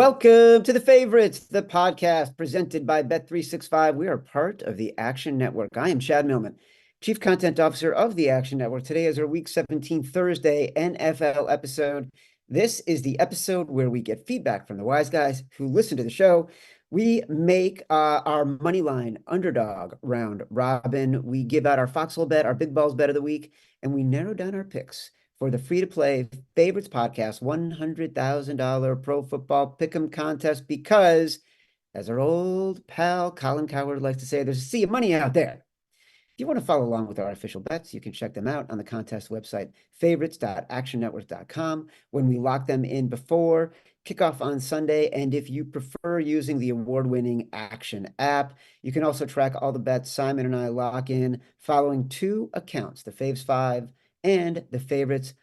Welcome to The Favorites, the podcast presented by Bet365. We are part of the Action Network. I am Chad Millman, Chief Content Officer of the Action Network. Today is our Week 17 Thursday NFL episode. This is the episode where we get feedback from the wise guys who listen to the show. We make our Moneyline Underdog round robin. We give out our Foxhole bet, our Big Balls bet of the week, and we narrow down our picks for the free-to-play Favorites Podcast $100,000 Pro Football Pick'em contest because, as our old pal Colin Cowherd likes to say, there's a sea of money out there. If you want to follow along with our official bets, you can check them out on the contest website, favorites.actionnetwork.com, when we lock them in before kickoff on Sunday. And if you prefer using the award-winning Action app, you can also track all the bets Simon and I lock in following two accounts, the Faves 5 and the Favorites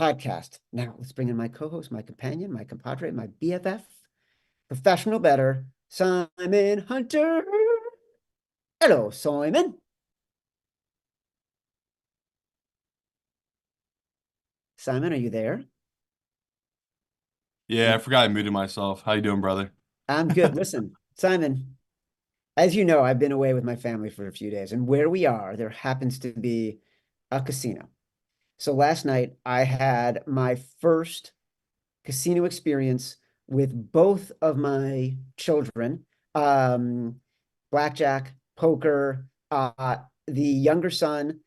Podcast. Now, let's bring in my co-host, my companion, my compadre, my BFF, professional bettor, Simon Hunter. Hello, Simon. Simon, are you there? Yeah, I forgot I muted myself. How you doing, brother? I'm good. Listen, Simon, as you know, I've been away with my family for a few days, and where we are, there happens to be a casino. So last night I had my first casino experience with both of my children. Blackjack, poker. The younger son,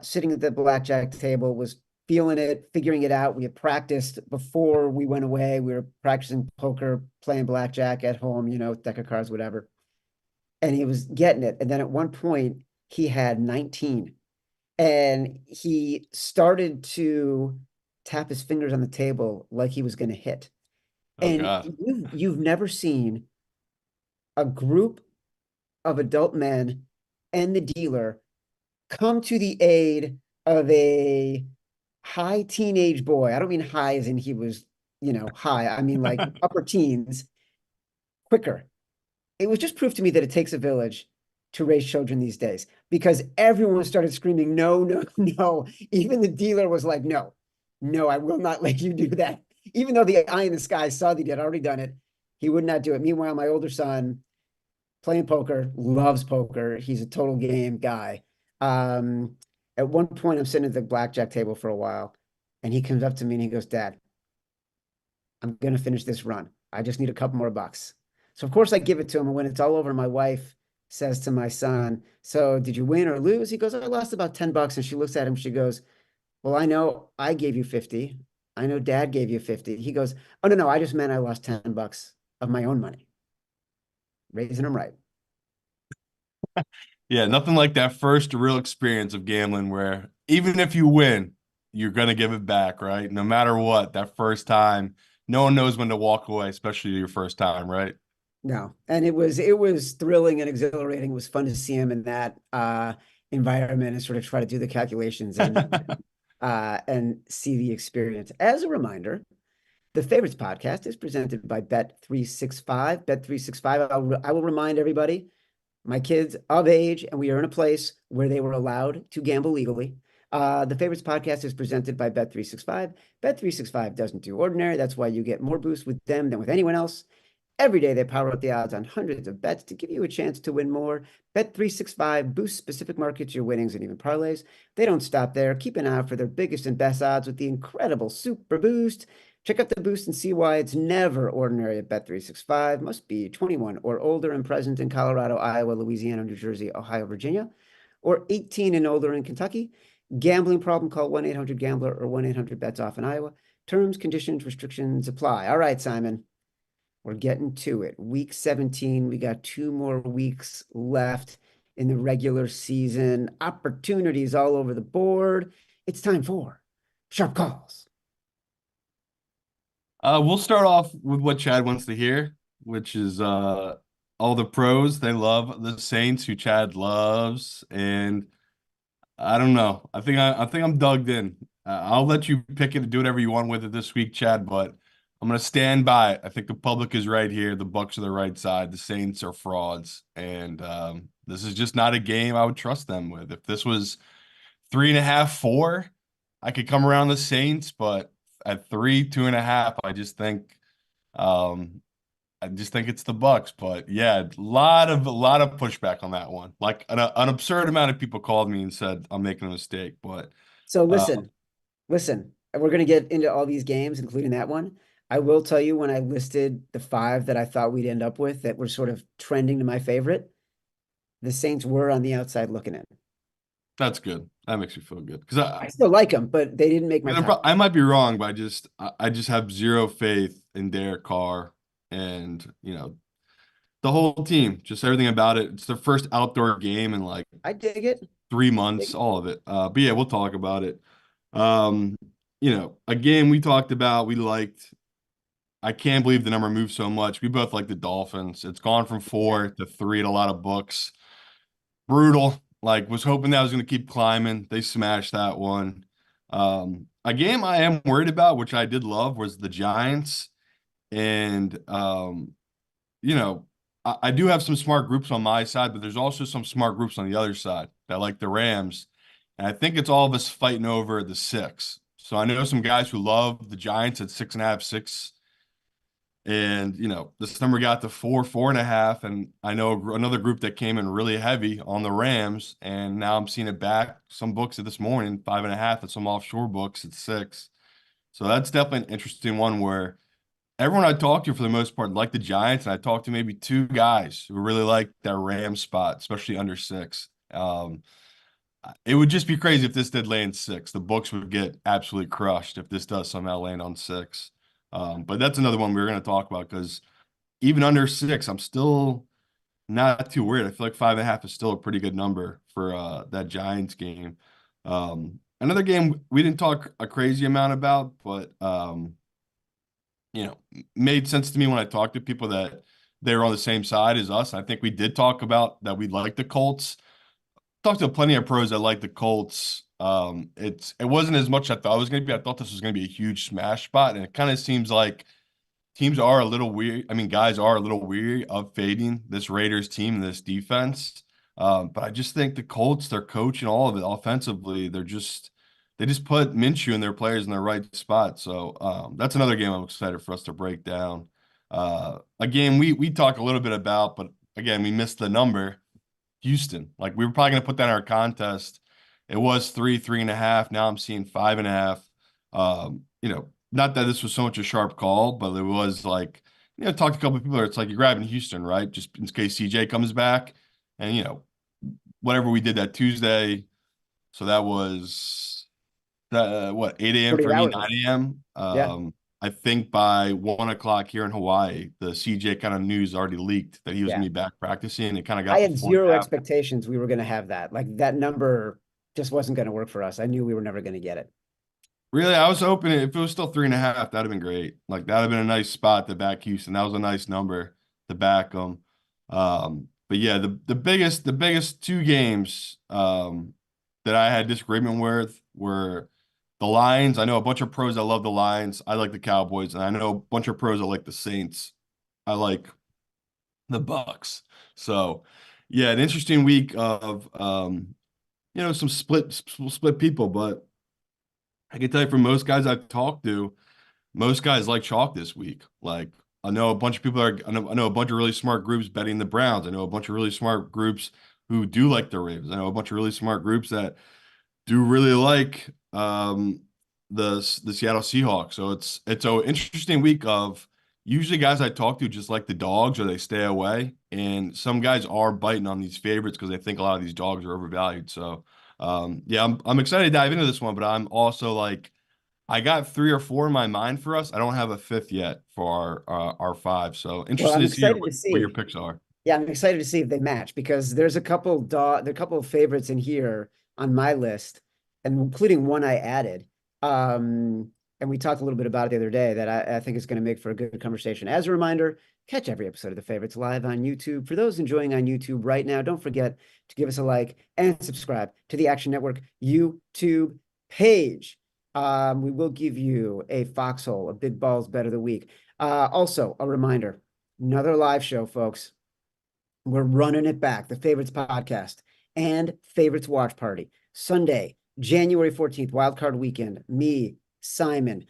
sitting at the blackjack table, was feeling it, figuring it out. We had practiced before we went away. We were practicing poker, playing blackjack at home, deck of cards, whatever. And he was getting it. And then at one point, he had 19. And he started to tap his fingers on the table like he was going to hit. Oh And God. you've never seen a group of adult men and the dealer come to the aid of a high teenage boy. I don't mean high as in he was, high. I mean like upper teens quicker. It was just proof to me that it takes a village to raise children these days because everyone started screaming, no, no, no. Even the dealer was like, no, no, I will not let you do that. Even though the eye in the sky saw that he had already done it, he would not do it. Meanwhile, my older son, playing poker, loves poker. He's a total game guy. Um, at one point, I'm sitting at the blackjack table for a while, and he comes up to me and he goes, Dad, I'm going to finish this run. I just need a couple more bucks. So, of course, I give it to him. And when it's all over, my wife says to my son, so did you win or lose? He goes, I lost about 10 bucks. And she looks at him. She goes, well, I know I gave you 50. I know Dad gave you 50. He goes, oh, no, no. I just meant I lost 10 bucks of my own money. Raising him right. Yeah, nothing like that first real experience of gambling where even if you win, you're gonna give it back, right? No matter what, that first time, no one knows when to walk away, especially your first time, right? No, and it was thrilling and exhilarating. It was fun to see him in that environment and sort of try to do the calculations and see the experience. As a reminder, the Favorites podcast is presented by Bet365. Bet365. I will remind everybody, my kids of age, and we are in a place where they were allowed to gamble legally. The Favorites podcast is presented by Bet365. Bet365 doesn't do ordinary. That's why you get more boosts with them than with anyone else. Every day, they power up the odds on hundreds of bets to give you a chance to win more. Bet365 boosts specific markets, your winnings, and even parlays. They don't stop there. Keep an eye out for their biggest and best odds with the incredible Super Boost. Check out the boost and see why it's never ordinary at Bet365. Must be 21 or older and present in Colorado, Iowa, Louisiana, New Jersey, Ohio, Virginia, or 18 and older in Kentucky. Gambling problem, call 1-800-GAMBLER or 1-800-BETS-OFF in Iowa. Terms, conditions, restrictions apply. All right, Simon. We're getting to it. Week 17. We got 2 more weeks left in the regular season. Opportunities all over the board. It's time for Sharp Calls. We'll start off with what Chad wants to hear, which is all the pros. They love the Saints, who Chad loves, and I don't know. I think I'm dug in. I'll let you pick it and do whatever you want with it this week, Chad, but I'm gonna stand by it. I think the public is right here. The Bucks are the right side. The Saints are frauds, and this is just not a game I would trust them with. If this was 3.5, 4, I could come around the Saints, but at 3, 2.5, I just think I just think it's the Bucks, but yeah, a lot of pushback on that one. Like an absurd amount of people called me and said I'm making a mistake, but So uh, listen, we're going to get into all these games, including that one. I will tell you when I listed the five that I thought we'd end up with that were sort of trending to my favorite, the Saints were on the outside looking in. that's good. That makes me feel good because I still like them, but they didn't make my top. I might be wrong, but I just have zero faith in Derek Carr and the whole team, just everything about it. It's their first outdoor game in like I dig it. three Dig months, it. all of it. But yeah, we'll talk about it. Um, a game we talked about, we liked. I can't believe the number moved so much. We both like the Dolphins. It's gone from 4 to 3 at a lot of books. Brutal. Like, was hoping that was going to keep climbing. They smashed that one. A game I am worried about, which I did love, was the Giants. And you know, I do have some smart groups on my side, but there's also some smart groups on the other side that like the Rams. And I think it's all of us fighting over the 6. So I know some guys who love the Giants at 6.5, 6. And this number got to 4, 4.5. And I know another group that came in really heavy on the Rams. And now I'm seeing it back. Some books at this morning, 5.5, and some offshore books at 6. So that's definitely an interesting one where everyone I talked to for the most part like the Giants, and I talked to maybe 2 guys who really like that Rams spot, especially under 6. It would just be crazy if this did land 6. The books would get absolutely crushed if this does somehow land on 6. But that's another one we are going to talk about because even under 6, I'm still not too worried. I feel like 5.5 is still a pretty good number for that Giants game. Another game we didn't talk a crazy amount about, but made sense to me when I talked to people that they were on the same side as us. I think we did talk about that we like the Colts. Talked to plenty of pros that like the Colts. It wasn't as much as I thought it was going to be. I thought this was going to be a huge smash spot, and it kind of seems like teams are a little weird. I mean, guys are a little weary of fading this Raiders team and this defense. But I just think the Colts, their coach and all of it offensively, they just put Minshew and their players in the right spot. So that's another game I'm excited for us to break down. A game we talk a little bit about, but again, we missed the number. Houston. Like we were probably gonna put that in our contest. It was 3, 3.5. Now I'm seeing 5.5. Not that this was so much a sharp call, but it was like, talked to a couple of people. It's like you're grabbing Houston, right? Just in case CJ comes back. And whatever we did that Tuesday. So that was what, 8 a.m. 48 for me, hours. 9 a.m. Yeah. I think by 1 o'clock here in Hawaii, the CJ kind of news already leaked that he was Yeah. gonna be back practicing. It kind of I got had before zero that. expectations we were going to have that. Like that number just wasn't going to work for us. I knew we were never going to get it. Really, I was hoping if it was still 3.5, that'd have been great. Like that'd have been a nice spot to back Houston. That was a nice number to back them. But yeah, the biggest 2 games that I had disagreement with were the Lions. I know a bunch of pros that love the Lions. I like the Cowboys, and I know a bunch of pros that like the Saints. I like the Bucks. So yeah, an interesting week of some split people, but I can tell you from most guys I've talked to, most guys like chalk this week. Like I know a bunch of people I know a bunch of really smart groups betting the Browns. I know a bunch of really smart groups who do like the Ravens. I know a bunch of really smart groups that do really like the Seattle Seahawks. So it's an interesting week of usually guys I talk to just like the dogs or they stay away. And some guys are biting on these favorites because they think a lot of these dogs are overvalued. So yeah, I'm excited to dive into this one, but I'm also like I got 3 or 4 in my mind for us. I don't have a fifth yet for our 5. So Well, interested I'm to see excited to what your see. picks are. Yeah, I'm excited to see if they match because there are a couple of favorites in here on my list, and including one I added. And we talked a little bit about it the other day that I think is going to make for a good conversation. As a reminder, catch every episode of The Favorites live on YouTube. For those enjoying on YouTube right now, don't forget to give us a like and subscribe to the Action Network YouTube page. We will give you a foxhole, a big balls bet of the week. Also, a reminder, another live show, folks. We're running it back. The Favorites Podcast and Favorites Watch Party. Sunday, January 14th, wildcard weekend. Me, Simon,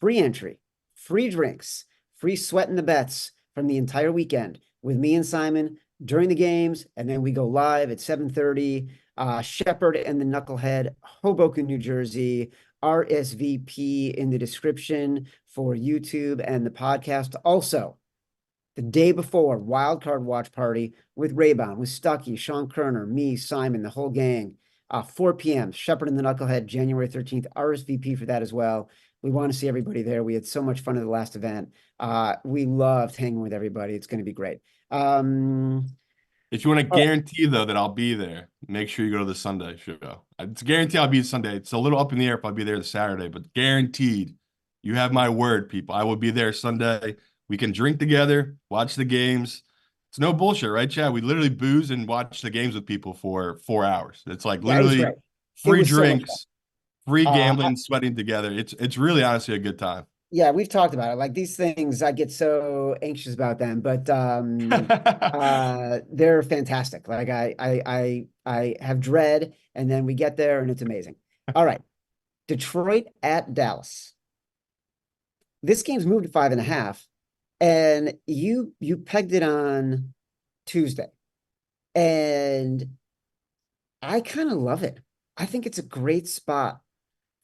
free entry, free drinks, free sweat in the bets from the entire weekend with me and Simon during the games, and then we go live at 7:30. Shepherd and the Knucklehead, Hoboken, New Jersey. RSVP in the description for YouTube and the podcast. Also, the day before, wildcard watch party with Raybound, with Stucky, Sean Kerner, me, Simon, the whole gang. 4 p.m. Shepherd and the Knucklehead, January 13th. RSVP for that as well. We want to see everybody there. We had so much fun at the last event. We loved hanging with everybody. It's going to be great. If you want to Oh, guarantee, though, that I'll be there, make sure you go to the Sunday show. It's a guarantee I'll be Sunday. It's a little up in the air if I'll be there the Saturday, but guaranteed. You have my word, people. I will be there Sunday. We can drink together, watch the games. It's no bullshit, right, Chad? We literally booze and watch the games with people for 4 hours. It's like yeah, it was literally great. It free was so much fun. drinks, free Uh, gambling, sweating together. It's really honestly a good time. Yeah, we've talked about it. Like these things, I get so anxious about them, but they're fantastic. Like I have dread, and then we get there and it's amazing. All right. Detroit at Dallas. This game's moved to 5.5, and you pegged it on Tuesday. And I kind of love it. I think it's a great spot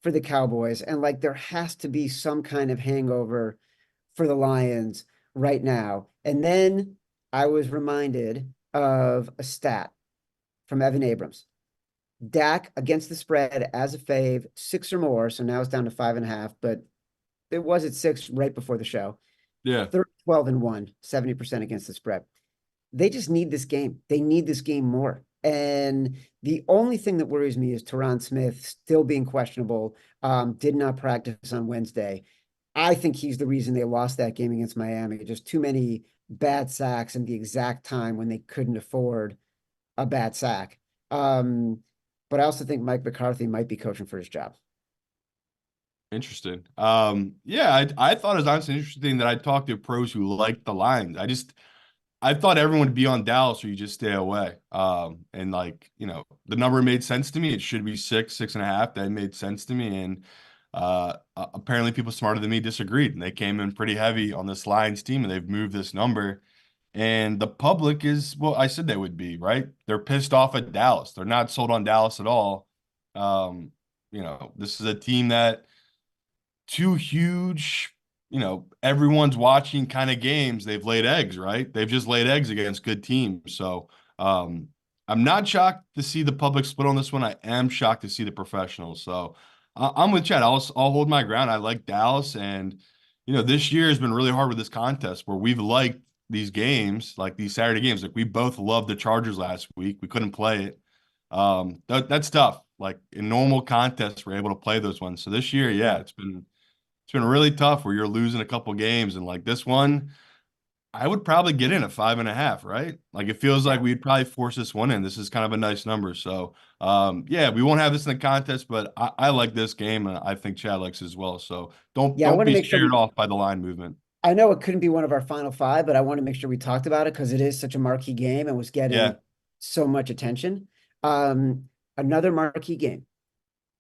for the Cowboys. And like there has to be some kind of hangover for the Lions right now. And then I was reminded of a stat from Evan Abrams. Dak against the spread as a fave, 6 or more. So now it's down to 5.5, but it was at 6 right before the show. Yeah. 12 and 1, 70% against the spread. They just need this game. They need this game more. And the only thing that worries me is Tyron Smith still being questionable, did not practice on Wednesday. I think he's the reason they lost that game against Miami. Just too many bad sacks and the exact time when they couldn't afford a bad sack. But I also think Mike McCarthy might be coaching for his job. Interesting. Yeah, I thought it was honestly interesting that I talked to pros who liked the Lions. I thought everyone would be on Dallas or you just stay away. And like, the number made sense to me. It should be 6.5. That made sense to me. And apparently people smarter than me disagreed. And they came in pretty heavy on this Lions team and they've moved this number. And the public is, well, I said they would be, right? They're pissed off at Dallas. They're not sold on Dallas at all. This is a team that two huge, everyone's watching kind of games. They've laid eggs, right? They've just laid eggs against good teams. So I'm not shocked to see the public split on this one. I am shocked to see the professionals. So I'm with Chad. I'll hold my ground. I like Dallas. And, this year has been really hard with this contest where we've liked these games, like these Saturday games. Like we both loved the Chargers last week. We couldn't play it. That's tough. Like in normal contests, we're able to play those ones. So this year, yeah, it's been really tough where you're losing a couple games. And like this one, I would probably get in at 5.5, right? Like it feels like we'd probably force this one in. This is kind of a nice number. So yeah, we won't have this in the contest, but I like this game and I think Chad likes it as well. So don't Yeah, I don't want to be make sure scared off by the line movement. I know it couldn't be one of our final 5, but I want to make sure we talked about it because it is such a marquee game and was Yeah. getting so much attention. Another marquee game,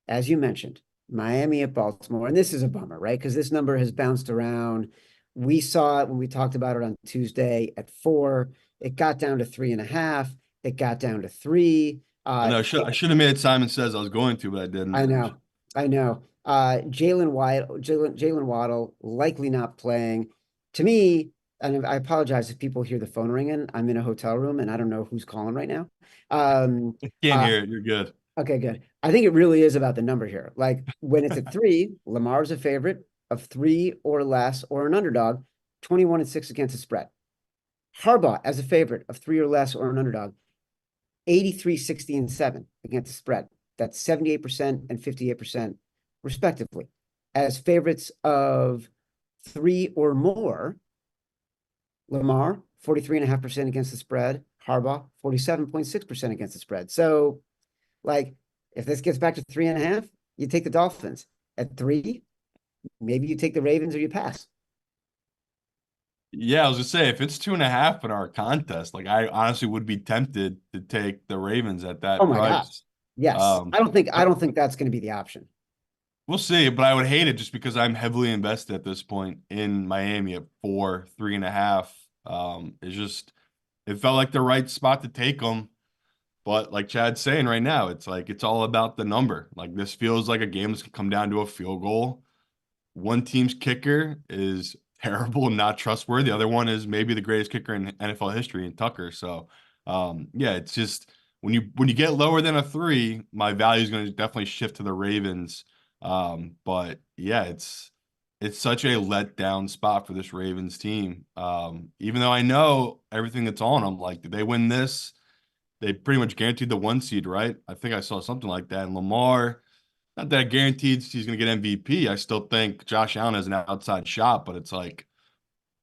as you mentioned, Miami at Baltimore. And this is a bummer, right? Because this number has bounced around. We saw it when we talked about it on Tuesday at 4. It got down to 3.5. It got down to 3. I know I should have made Simon Says I was going to, but I didn't. I know. I know. Jalen Waddle likely not playing. To me, and I apologize if people hear the phone ringing. I'm in a hotel room and I don't know who's calling right now. Um, Can't uh, hear it. You're good. okay, good. I think it really is about the number here. Like when it's at 3, Lamar's a favorite of 3 or less or an underdog, 21 and 6 against the spread. Harbaugh as a favorite of 3 or less or an underdog, 83, 60, and 7 against the spread. That's 78% and 58%, respectively. As favorites of 3 or more, Lamar, 43.5% against the spread. Harbaugh, 47.6% against the spread. So, like, if this gets back to 3.5, you take the Dolphins. At 3, maybe you take the Ravens or you pass. Yeah, I was gonna say if it's 2.5 in our contest, like I honestly would be tempted to take the Ravens at Oh that my God. price. Yes. Um, I but don't think that's going to be the option. we'll see. But I would hate it just because I'm heavily invested at this point in Miami at 4, 3.5. It felt like the right spot to take him. But like Chad's saying right now, it's like it's all about the number. Like this feels like a game that's gonna come down to a field goal. One team's kicker is terrible and not trustworthy. The other one is maybe the greatest kicker in NFL history in Tucker. So yeah, it's just when you get lower than a 3, my value is going to definitely shift to the Ravens. But yeah, it's such a letdown spot for this Ravens team. Even though I know everything that's on them, like did they win this? They pretty much guaranteed the 1 seed, right? I think I saw something like that. And Lamar, not that guaranteed he's going to get MVP. I still think Josh Allen has an outside shot, but it's like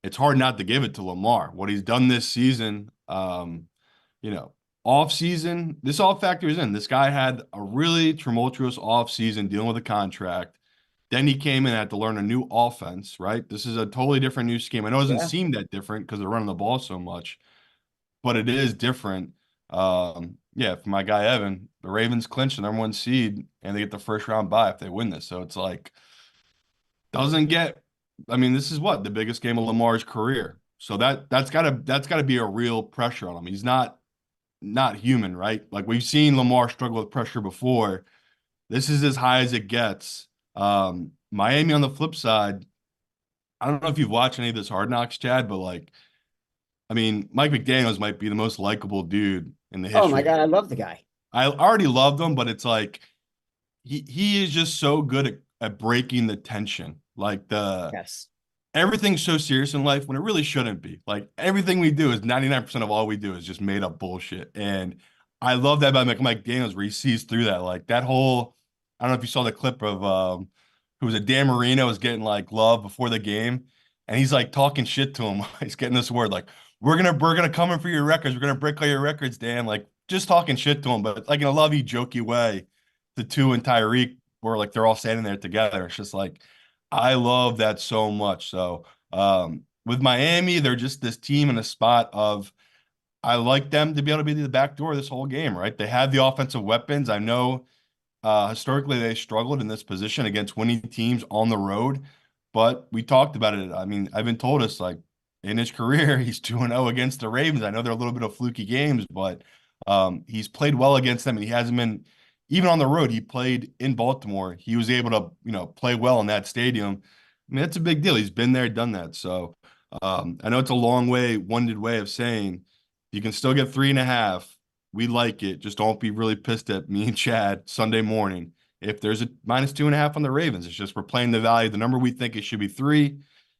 it's hard not to give it to Lamar. What he's done this season, you know, off season, this all factors in. This guy had a really tumultuous off season dealing with a contract. Then he came in and had to learn a new offense, right? This is a totally different new scheme. I know it doesn't Yeah. seem that different because they're running the ball so much, but it is different. Yeah, for my guy Evan, the Ravens clinch the number 1 seed and they get the first round bye if they win this. So it's like doesn't get. I mean, this is what the biggest game of Lamar's career. So that's gotta be a real pressure on him. He's not human, right? Like we've seen Lamar struggle with pressure before. This is as high as it gets. Miami on the flip side, I don't know if you've watched any of this Hard Knocks, Chad, but like, I mean, Mike McDaniels might be the most likable dude in the Oh my history. God, I love the guy. I already loved him, but it's like he is just so good at breaking the tension. Like the Yes. everything's so serious in life when it really shouldn't be. Like everything we do is 99% of all we do is just made up bullshit. And I love that about Mike Daniels where he sees through that. Like that whole, I don't know if you saw the clip of who was it, Dan Marino was getting like love before the game, and he's like talking shit to him. He's getting this word like, we're gonna come in for your records, we're gonna break all your records, Dan. Like just talking shit to him, but like in a lovey, jokey way. The two and Tyreek were like they're all standing there together. It's just like I love that so much. So with Miami, they're just this team in a spot of I like them to be able to be the back door of this whole game, right? They have the offensive weapons. I know historically they struggled in this position against winning teams on the road, but we talked about it. I mean, Ivan told us like in his career, he's 2-0 against the Ravens. I know they're a little bit of fluky games, but he's played well against them and he hasn't been even on the road. He played in Baltimore. He was able to, play well in that stadium. I mean, that's a big deal. He's been there, done that. So I know it's a long way, winded way of saying you can still get 3.5. We like it. Just don't be really pissed at me and Chad Sunday morning. If there's a -2.5 on the Ravens, it's just we're playing the value. The number we think it should be 3.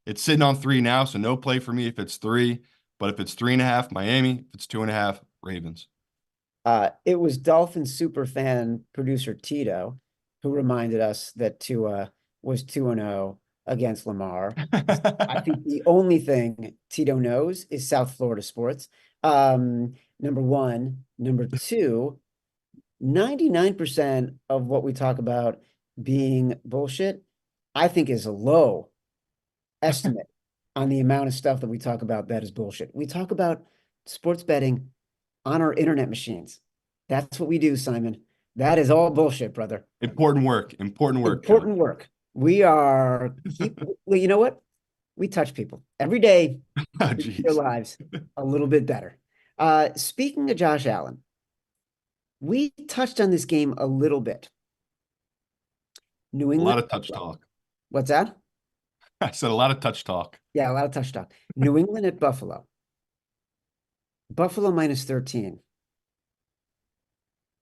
It's sitting on 3 now, so no play for me if it's 3. But if it's 3.5, Miami. If it's 2.5, Ravens. It was Dolphin super fan producer Tito who reminded us that Tua was 2-0 against Lamar. I think the only thing Tito knows is South Florida sports. Number one. Number two, 99% of what we talk about being bullshit, I think is a low estimate on the amount of stuff that we talk about that is bullshit. We talk about sports betting on our internet machines. That's what we do, Simon. That is all bullshit, brother. Important work. Important work, Chad. Important work. We are well, you know what? We touch people every day, Oh, make their jeez. lives a little bit better. Speaking of Josh Allen, we touched on this game a little bit. New A lot England. of touch talk. What's that? I said a lot of touch talk. Yeah, a lot of touch talk. New England at Buffalo. Buffalo -13.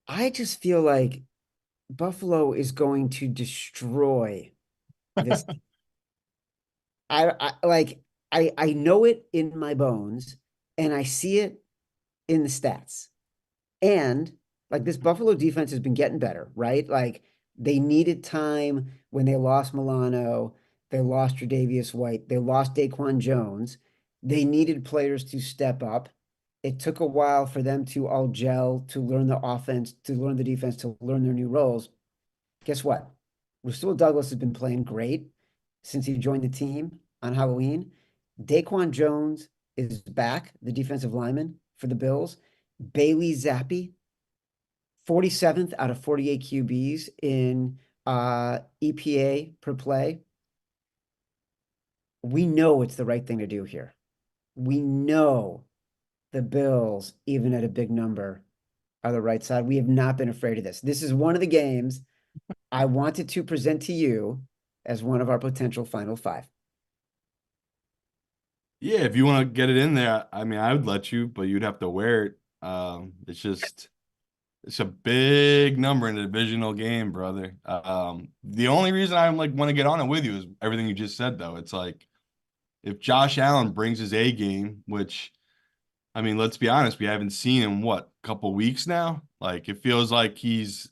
I just feel like Buffalo is going to destroy this. I like I know it in my bones and I see it in the stats. And like this Buffalo defense has been getting better, right? Like they needed time when they lost Milano, they lost Tre'Davious White, they lost Daquan Jones. They needed players to step up. It took a while for them to all gel, to learn the offense, to learn the defense, to learn their new roles. Guess what? Rasul Douglas has been playing great since he joined the team on Halloween. Daquan Jones is back, the defensive lineman for the Bills. Bailey Zappi, 47th out of 48 QBs in EPA per play. We know it's the right thing to do here. we know the Bills, even at a big number, are the right side. We have not been afraid of this. This is one of the games I wanted to present to you as one of our potential final five. Yeah, if you want to get it in there, I mean, I would let you, but you'd have to wear it. It's a big number in a divisional game, brother. The only reason I like want to get on it with you is everything you just said, though. It's like if Josh Allen brings his A game, which I mean, let's be honest, we haven't seen him what, a couple weeks now. Like it feels like he's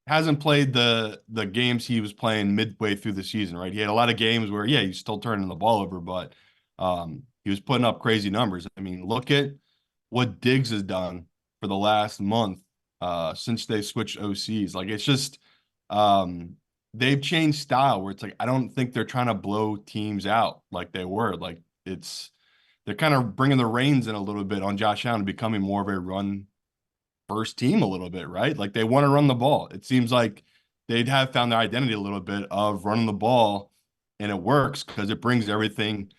hasn't played the games he was playing midway through the season, right? He had a lot of games where yeah, he's still turning the ball over, but he was putting up crazy numbers. I mean, look at what Diggs has done for the last month since they switched OCs. Like it's just they've changed style where it's like I don't think they're trying to blow teams out like they were. Like it's they're kind of bringing the reins in a little bit on Josh Allen, becoming more of a run first team a little bit, right? Like they want to run the ball. It seems like they'd have found their identity a little bit of running the ball, and it works because it brings everything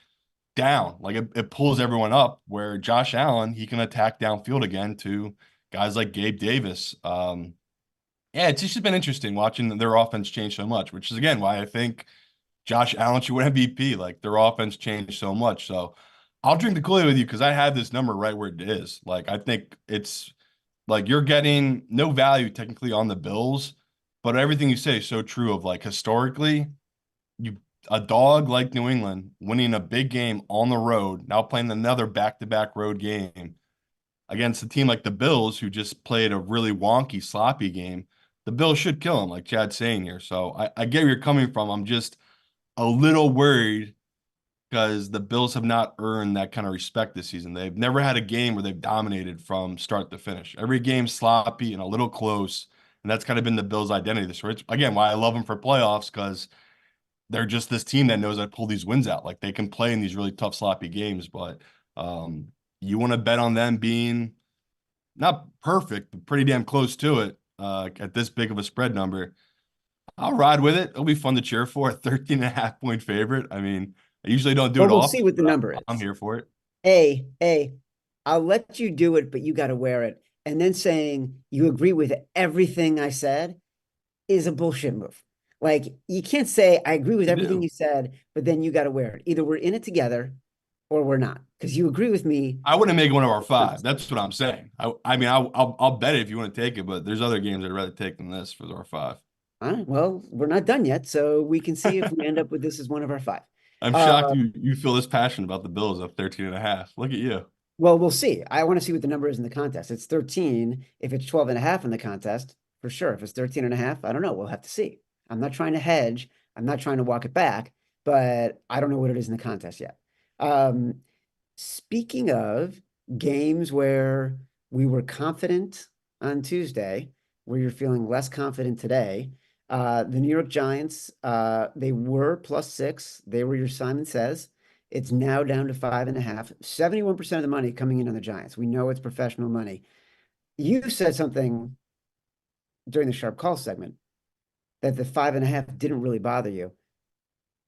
down. Like it pulls everyone up where Josh Allen, he can attack downfield again to guys like Gabe Davis. Yeah, it's just been interesting watching their offense change so much, which is again why I think Josh Allen should win MVP. Like their offense changed so much. So I'll drink the Kool-Aid with you because I had this number right where it is. Like I think it's like you're getting no value technically on the Bills, but everything you say is so true of like historically, you a dog like New England winning a big game on the road, now playing another back-to-back road game against a team like the Bills, who just played a really wonky, sloppy game. The Bills should kill them, like Chad's saying here. So I get where you're coming from. I'm just a little worried because the Bills have not earned that kind of respect this season. They've never had a game where they've dominated from start to finish. Every game's sloppy and a little close, and that's kind of been the Bills' identity this year. It's, again, why I love them for playoffs because they're just this team that knows how to pull these wins out. Like they can play in these really tough, sloppy games, but you want to bet on them being not perfect, but pretty damn close to it at this big of a spread number. I'll ride with it. It'll be fun to cheer for. A 13.5 point favorite. I mean, I usually don't do Well, it we'll see often, what the but number I'm is. here for it. I'll let you do it, but you got to wear it. And then saying you agree with everything I said is a bullshit move. Like you can't say I agree with I everything do. you said, but then you got to wear it. Either we're in it together or we're not, because you agree with me. I wouldn't make it one of our five. That's what I'm saying. I mean, I'll bet it if you want to take it, but there's other games I'd rather take than this for our five. All right, well, we're not done yet, so we can see if we end up with this as one of our five. I'm shocked Uh, you feel this passionate about the Bills at 13.5. Look at you. well, we'll see. I want to see what the number is in the contest. It's 13. If it's 12 and a half in the contest, for sure. If it's 13 and a half, I don't know. We'll have to see. I'm not trying to hedge. I'm not trying to walk it back, but I don't know what it is in the contest yet. Um, Speaking of games where we were confident on Tuesday, where you're feeling less confident today, the New York Giants, they were +6. They were your Simon Says. It's now down to 5.5. 71% of the money coming in on the Giants. We know it's professional money. You said something during the sharp call segment that the 5.5 didn't really bother you.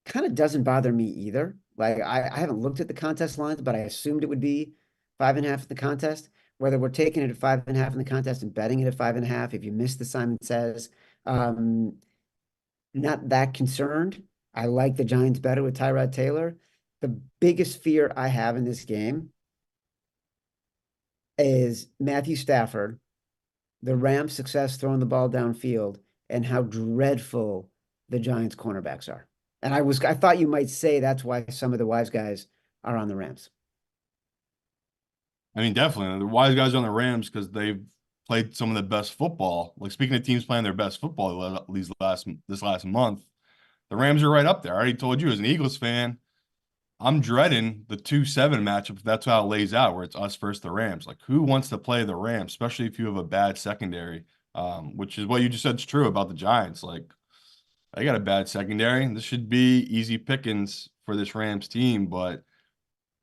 Kind of doesn't bother me either. Like I haven't looked at the contest lines, but I assumed it would be 5.5 in the contest. Whether we're taking it at 5.5 in the contest and betting it at 5.5, if you miss the Simon Says, um, not that concerned. I like the Giants better with Tyrod Taylor. The biggest fear I have in this game is Matthew Stafford, the Rams' success throwing the ball downfield, and how dreadful the Giants' cornerbacks are. And I thought you might say that's why some of the wise guys are on the Rams. I mean, definitely. The wise guys are on the Rams because they've played some of the best football. Like speaking of teams playing their best football this last month, the Rams are right up there. I already told you as an Eagles fan, I'm dreading the 2-7 matchup if that's how it lays out, where it's us versus the Rams. Like, who wants to play the Rams, especially if you have a bad secondary, which is what you just said is true about the Giants. Like, I got a bad secondary. This should be easy pickings for this Rams team, but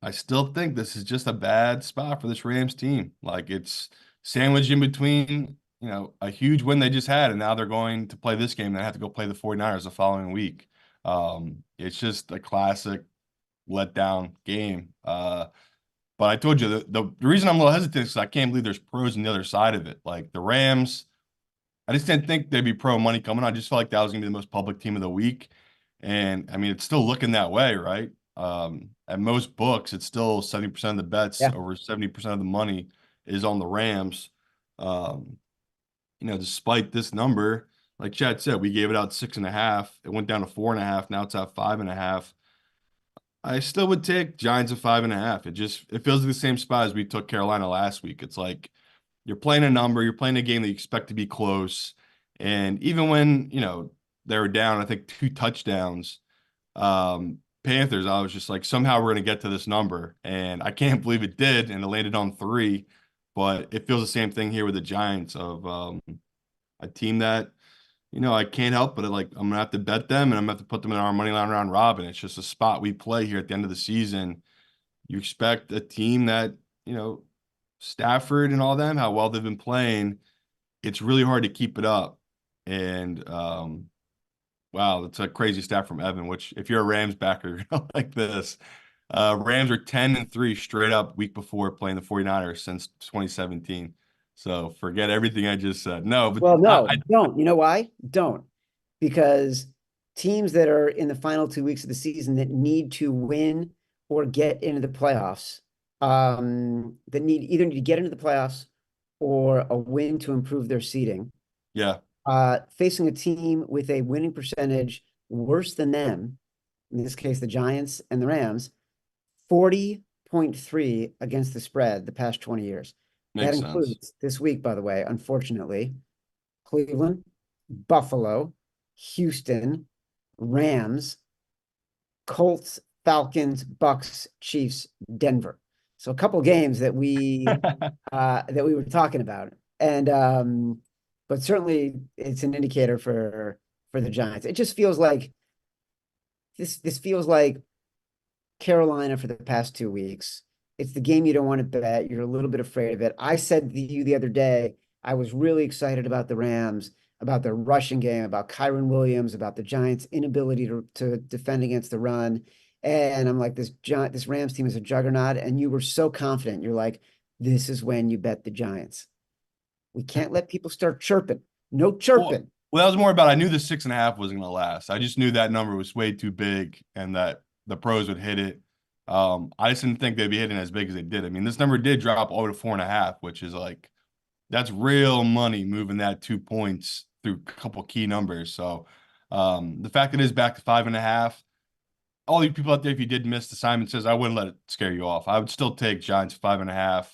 I still think this is just a bad spot for this Rams team. Like, it's sandwiched in between, a huge win they just had, and now they're going to play this game. And they have to go play the 49ers the following week. It's just a classic letdown game. But I told you the reason I'm a little hesitant is I can't believe there's pros on the other side of it. Like the Rams, I just didn't think there'd be pro money coming. I just felt like that was gonna be the most public team of the week. And I mean, it's still looking that way, right? At most books, it's still 70% of the bets, Yeah. over 70% of the money is on the Rams. Um, Despite this number, like Chad said, we gave it out 6.5. It went down to 4.5. Now it's at 5.5. I still would take Giants at 5.5. It feels like the same spot as we took Carolina last week. It's like you're playing a number, you're playing a game that you expect to be close. And even when, they were down, I think 2 touchdowns, Panthers, I was just like, somehow we're going to get to this number. And I can't believe it did. And it landed on 3. But it feels the same thing here with the Giants of a team that, I can't help but I'm gonna have to bet them and I'm gonna have to put them in our money line round robin. It's just a spot we play here at the end of the season. You expect a team that, you know, Stafford and all them, how well they've been playing, it's really hard to keep it up. And wow, that's a crazy stat from Evan, which if you're a Rams backer, you're gonna like this. Rams are 10-3 straight up week before playing the 49ers since 2017. So forget everything I just said. No, but Well, no, don't. You know why? Don't. Because teams that are in the final 2 weeks of the season that need to win or get into the playoffs, that need to get into the playoffs or a win to improve their seeding, yeah, facing a team with a winning percentage worse than them, in this case, the Giants and the Rams, 40.3 against the spread the past 20 years. That makes sense. includes this week, by the way, unfortunately, Cleveland, Buffalo, Houston, Rams, Colts, Falcons, Bucks, Chiefs, Denver. So a couple games that we were talking about. And but certainly it's an indicator for the Giants. It just feels like this feels like Carolina for the past 2 weeks. It's the game you don't want to bet. You're a little bit afraid of it. I said to you the other day, I was really excited about the Rams, about their rushing game, about Kyron Williams, about the Giants' inability to defend against the run. And I'm like, this Rams team is a juggernaut. And you were so confident. You're like, this is when you bet the Giants. We can't let people start chirping. No Well, chirping. well, that was more about I knew the 6.5 wasn't gonna last. I just knew that number was way too big and that the pros would hit it. I just didn't think they'd be hitting as big as they did. I mean, this number did drop all the way to 4.5, which is like that's real money moving that 2 points through a couple key numbers. So the fact that it is back to 5.5, all you people out there, if you did miss the Simon says, I wouldn't let it scare you off. I would still take Giants 5.5.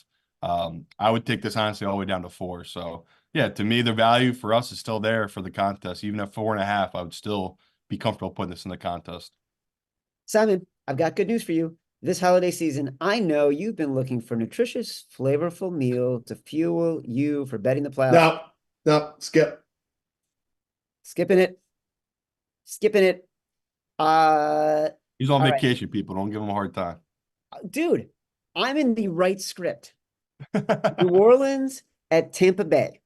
I would take this honestly all the way down to 4. So yeah, to me, the value for us is still there for the contest. Even at 4.5, I would still be comfortable putting this in the contest. Simon, I've got good news for you. This holiday season, I know you've been looking for nutritious, flavorful meal to fuel you for betting the playoffs. No, no, skip. Skipping it. Skipping it. He's on All right. vacation, people. Don't give him a hard time. Dude, I'm in the right script. New Orleans at Tampa Bay.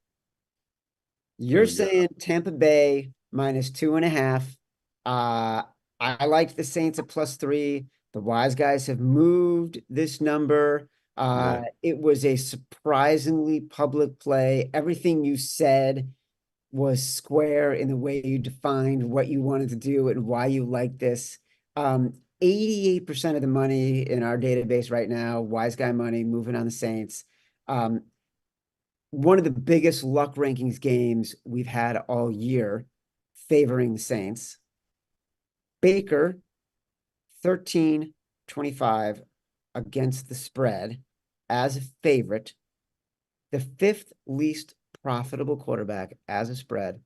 You're saying Tampa Bay minus 2.5. I liked the Saints at +3. The wise guys have moved this number. Yeah. It was a surprisingly public play. Everything you said was square in the way you defined what you wanted to do and why you like this. 88% of the money in our database right now, wise guy money, moving on the Saints. One of the biggest luck rankings games we've had all year, favoring the Saints. Baker, 13-25 against the spread as a favorite. The fifth least profitable quarterback as a spread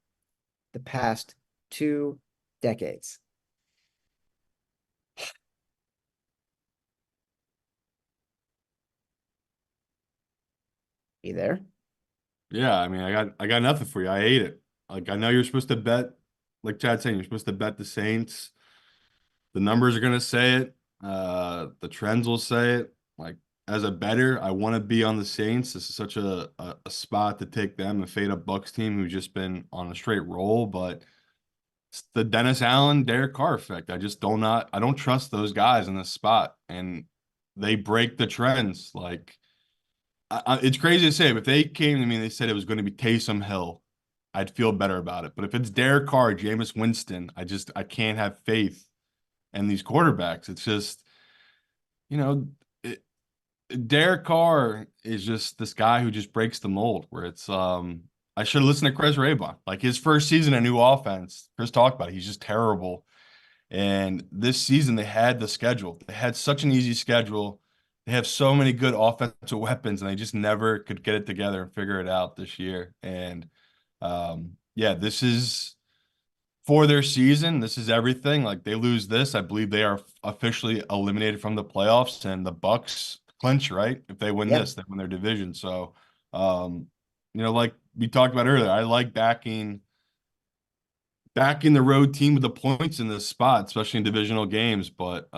the past 2 decades. You there? Yeah, I mean, I got nothing for you. I hate it. Like I know you're supposed to bet, like Chad's saying, you're supposed to bet the Saints. The numbers are gonna say it. The trends will say it. Like as a bettor, I want to be on the Saints. This is such a spot to take them and fade a Bucks team who's just been on a straight roll. But It's the Dennis Allen, Derek Carr effect. I don't trust those guys in this spot, and they break the trends. Like it's crazy to say, but if they came to me and they said it was going to be Taysom Hill, I'd feel better about it. But if it's Derek Carr, Jameis Winston, I can't have faith in these quarterbacks. It's just, you know, it, Derek Carr is just this guy who just breaks the mold. Where it's I should have listened to Chris Raybon. Like his first season, a new offense. Chris talked about it. He's just terrible. And this season, they had the schedule. They had such an easy schedule. They have so many good offensive weapons, and they just never could get it together and figure it out this year. And yeah, this is for their season. This is everything. Like they lose this, I believe they are officially eliminated from the playoffs, and the Bucks clinch, right? If they win Yep. this, they win their division. So, like we talked about earlier, I like backing the road team with the points in this spot, especially in divisional games. But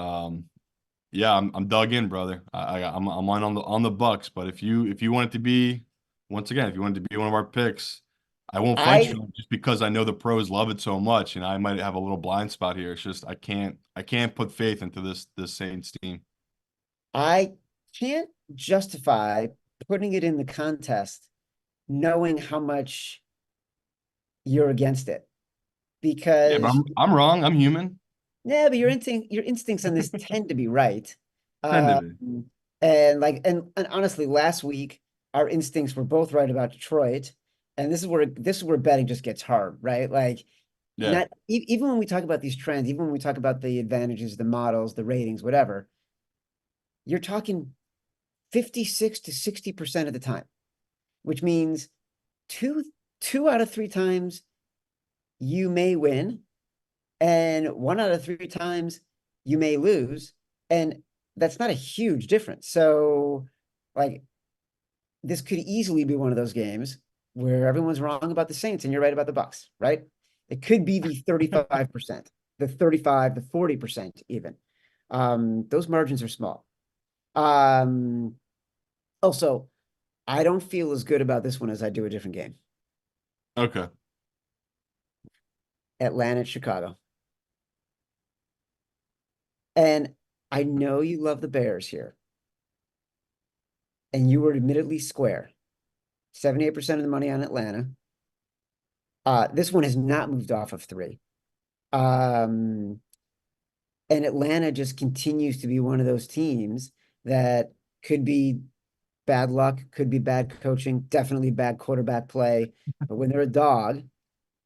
yeah, I'm dug in, brother. I'm on the Bucks. But if you want it to be once again, if you want it to be one of our picks, I won't fight I you just because I know the pros love it so much, and I might have a little blind spot here. It's just I can't put faith into this Saints team. I can't justify putting it in the contest knowing how much you're against it Yeah, but because I'm wrong. I'm human. yeah, but your instincts on this tend to be right. Tend to Um, be. and honestly, last week our instincts were both right about Detroit, and this is where betting just gets hard, right? Like Yeah. not even when we talk about these trends, even when we talk about the advantages, the models, the ratings, whatever, you're talking 56 to 60% of the time, which means two two out of three times you may win, and one out of three times you may lose. And that's not a huge difference. So, like, this could easily be one of those games where everyone's wrong about the Saints and you're right about the Bucks, right? It could be the 35%, the 35, the 40% even. Those margins are small. Um, Also, I don't feel as good about this one as I do a different game. Okay. Atlanta at Chicago. And I know you love the Bears here, and you were admittedly square. 78% of the money on Atlanta. This one has not moved off of three. Um, and Atlanta just continues to be one of those teams that could be bad luck, could be bad coaching, definitely bad quarterback play. But when they're a dog,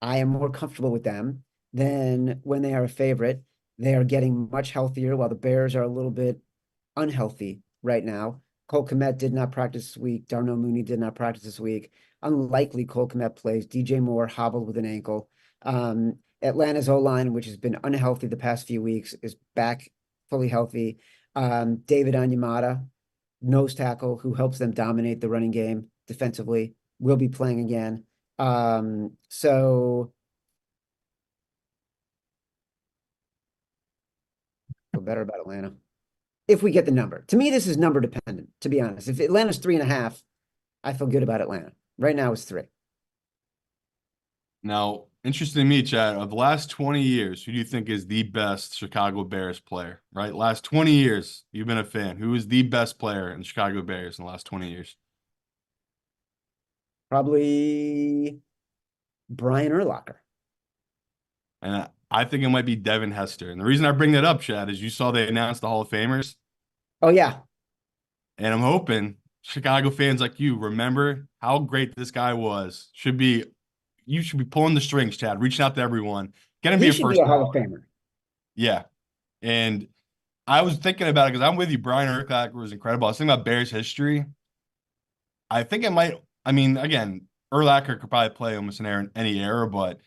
I am more comfortable with them than when they are a favorite. They are getting much healthier while the Bears are a little bit unhealthy right now. Cole Kmet did not practice this week. Darnell Mooney did not practice this week. Unlikely Cole Kmet plays. DJ Moore hobbled with an ankle. Atlanta's O-line, which has been unhealthy the past few weeks, is back fully healthy. David Onyemata, nose tackle, who helps them dominate the running game defensively, will be playing again. So feel better about Atlanta if we get the number. To me, this is number dependent, to be honest. If Atlanta's 3.5, I feel good about Atlanta. Right now it's 3. Now, interesting to me, Chad, of the last 20 years, who do you think is the best Chicago Bears player, right? Last 20 years, you've been a fan. Who is the best player in the Chicago Bears in the last 20 years? Probably Brian Urlacher. And I think it might be Devin Hester. And the reason I bring that up, Chad, is you saw they announced the Hall of Famers. Oh, yeah. And I'm hoping Chicago fans like you remember how great this guy was. You should be pulling the strings, Chad, reaching out to everyone. Gonna be He a should be first a Hall of ballot. Famer. Yeah. And I was thinking about it because I'm with you. Brian Urlacher was incredible. I was thinking about Bears history. I think it might. I mean, again, Urlacher could probably play almost in any era, but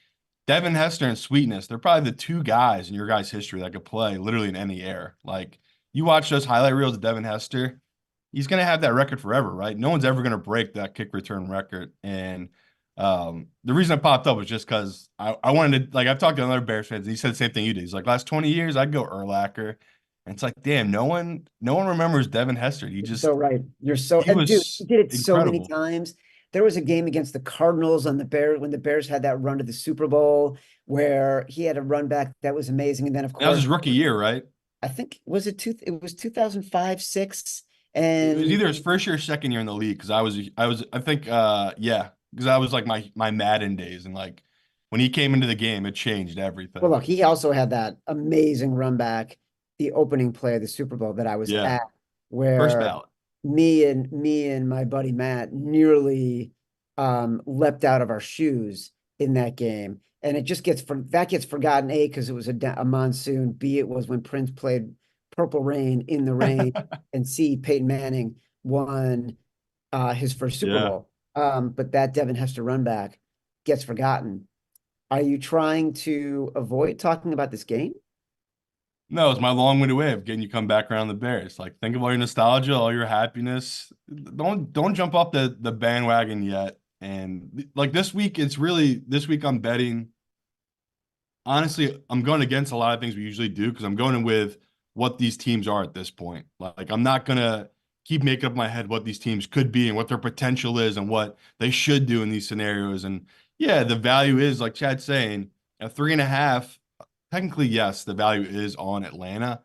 Devin Hester and Sweetness, they're probably the two guys in your guys' history that could play literally in any era. Like you watch those highlight reels of Devin Hester, he's gonna have that record forever, right? No one's ever gonna break that kick return record. And the reason I popped up was just because I wanted to like I've talked to other Bears fans, and he said the same thing you did. He's like, last 20 years, I'd go Urlacher. And it's like, damn, no one remembers Devin Hester. You're so right. You're so, He and dude, was he did it so many incredible. times. There was a game against the Cardinals on the Bears when the Bears had that run to the Super Bowl where he had a run back that was amazing. And then of That was course, his rookie year, right? I think it was 2005, 6, It was and either his first year or second year in the league because I think yeah, because I was like my Madden days and like when he came into the game, it changed well, everything. look, he also had that amazing run back, the opening play of the Super Bowl that I was Yeah, at, first where ballot. me and my buddy Matt nearly leapt out of our shoes in that game. And it just gets forgotten, A, because it was a monsoon, B, it was when Prince played Purple Rain in the rain, and C, Peyton Manning won his first Super Yeah. Bowl. But that Devin Hester run back gets forgotten. Are you trying to avoid talking about this game? No, it's my long-winded way of getting you come back around the Bears. Like think of all your nostalgia, all your happiness. Don't jump off the bandwagon yet. And like this week I'm betting. Honestly, I'm going against a lot of things we usually do because I'm going in with what these teams are at this point. Like I'm not gonna keep making up my head what these teams could be and what their potential is and what they should do in these scenarios. And yeah, the value is like Chad's saying, at 3.5. Technically, yes, the value is on Atlanta,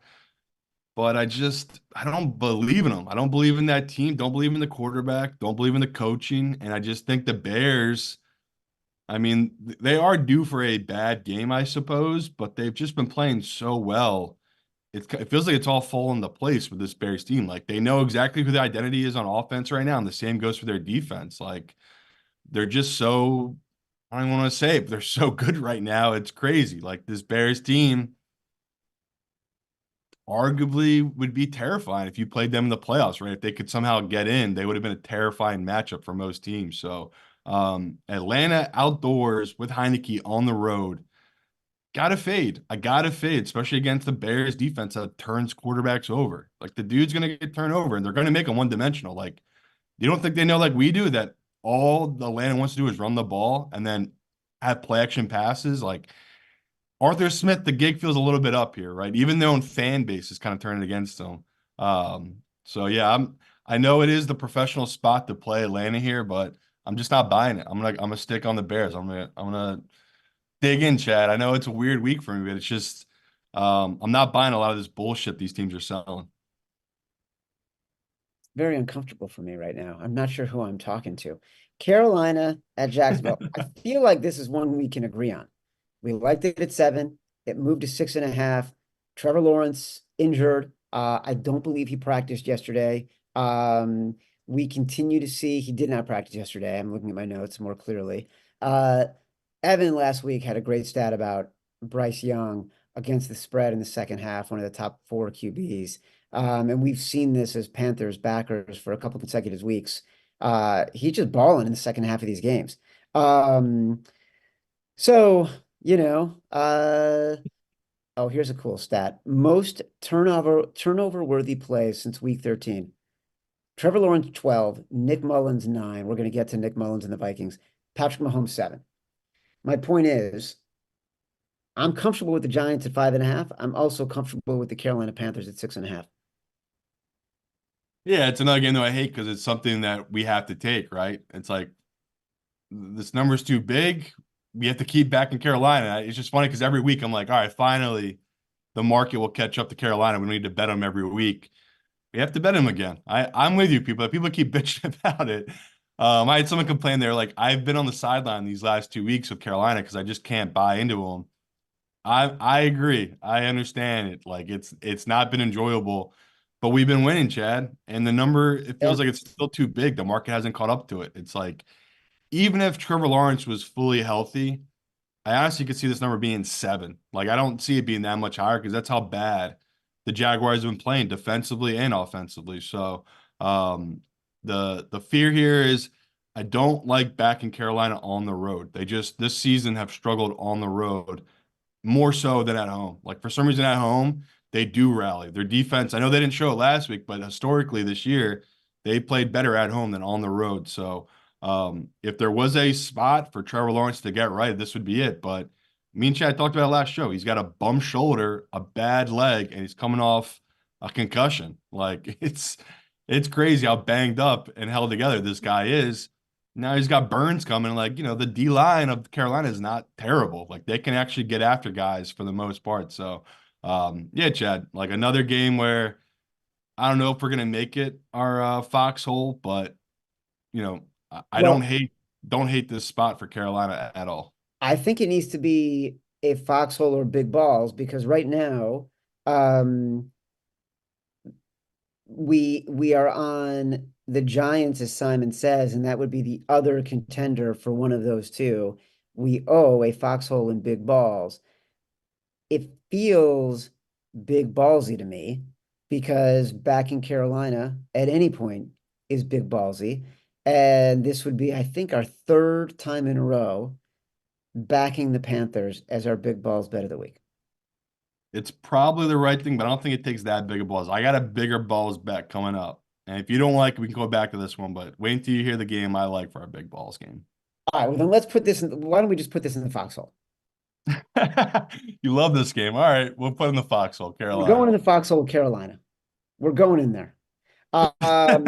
but I don't believe in them. I don't believe in that team. Don't believe in the quarterback. Don't believe in the coaching. And I just think the Bears. I mean, they are due for a bad game, I suppose, but they've just been playing so well. It feels like it's all fallen into place with this Bears team. Like they know exactly who the identity is on offense right now, and the same goes for their defense. Like they're just so, I don't want to say it, but they're so good right now. It's crazy. Like this Bears team arguably would be terrifying if you played them in the playoffs, right? If they could somehow get in, they would have been a terrifying matchup for most teams. So Atlanta outdoors with Heineke on the road. Gotta fade. I gotta fade, especially against the Bears defense that turns quarterbacks over. Like the dude's gonna get turned over and they're gonna make him one dimensional. Like you don't think they know like we do that all the Atlanta wants to do is run the ball and then have play action passes. Like Arthur Smith, the gig feels a little bit up here, right? Even their own fan base is kind of turning against them. So yeah, I know it is the professional spot to play Atlanta here, but I'm just not buying it. I'm gonna stick on the Bears. I'm gonna dig in, Chad. I know it's a weird week for me, but it's just I'm not buying a lot of this bullshit these teams are selling. Very uncomfortable for me right now. I'm not sure who I'm talking to. Carolina at Jacksonville. I feel like this is one we can agree on. We liked it at 7. It moved to 6.5. Trevor Lawrence injured. I don't believe he practiced yesterday. We continue to see he did not practice yesterday. I'm looking at my notes more clearly. Uh, Evan last week had a great stat about Bryce Young against the spread in the second half, one of the top 4 QBs. And we've seen this as Panthers backers for a couple consecutive weeks. He's just balling in the second half of these games. Um, so, you know, oh, here's a cool stat. Most turnover worthy plays since week 13. Trevor Lawrence 12, Nick Mullins 9. We're going to get to Nick Mullins and the Vikings. Patrick Mahomes 7. My point is, I'm comfortable with the Giants at 5.5. I'm also comfortable with the Carolina Panthers at 6.5. Yeah, it's another game that I hate because it's something that we have to take, right? It's like this number's too big. We have to keep back in Carolina. It's just funny because every week I'm like, all right, finally the market will catch up to Carolina. We don't need to bet them every week. We have to bet them again. I'm with you, people. People keep bitching about it. I had someone complain there, like I've been on the sideline these last 2 weeks with Carolina because I just can't buy into them. I agree. I understand it. Like it's not been enjoyable, but we've been winning, Chad. And the number, it Yeah. feels like it's still too big. The market hasn't caught up to it. It's like even if Trevor Lawrence was fully healthy, I honestly could see this number being 7. Like I don't see it being that much higher because that's how bad the Jaguars have been playing defensively and offensively. So the fear here is I don't like backing Carolina on the road. They just this season have struggled on the road more so than at home. Like for some reason at home, they do rally. Their defense, I know they didn't show it last week, but historically this year, they played better at home than on the road. So if there was a spot for Trevor Lawrence to get right, this would be it. But me and Chad talked about it last show. He's got a bum shoulder, a bad leg, and he's coming off a concussion. Like it's crazy how banged up and held together this guy is. Now he's got Burns coming. Like, the D line of Carolina is not terrible. Like they can actually get after guys for the most part. So, yeah, Chad, like another game where I don't know if we're gonna make it our foxhole, but I Well, don't hate this spot for Carolina at all. I think it needs to be a foxhole or big balls because right now, um, we are on the Giants, as Simon says, and that would be the other contender for one of those two. We owe a foxhole and big balls. It feels big ballsy to me because back in Carolina at any point is big ballsy. And this would be, I think, our third time in a row backing the Panthers as our big balls bet of the week. It's probably the right thing, but I don't think it takes that big of balls. I got a bigger balls bet coming up. And if you don't like it, we can go back to this one, but wait until you hear the game I like for our big balls game. All right, well then let's put this in. Why don't we just put this in the foxhole? You love this game. All right, we'll put in the foxhole, We're going Carolina. in the foxhole, Carolina. We're going in there. Um,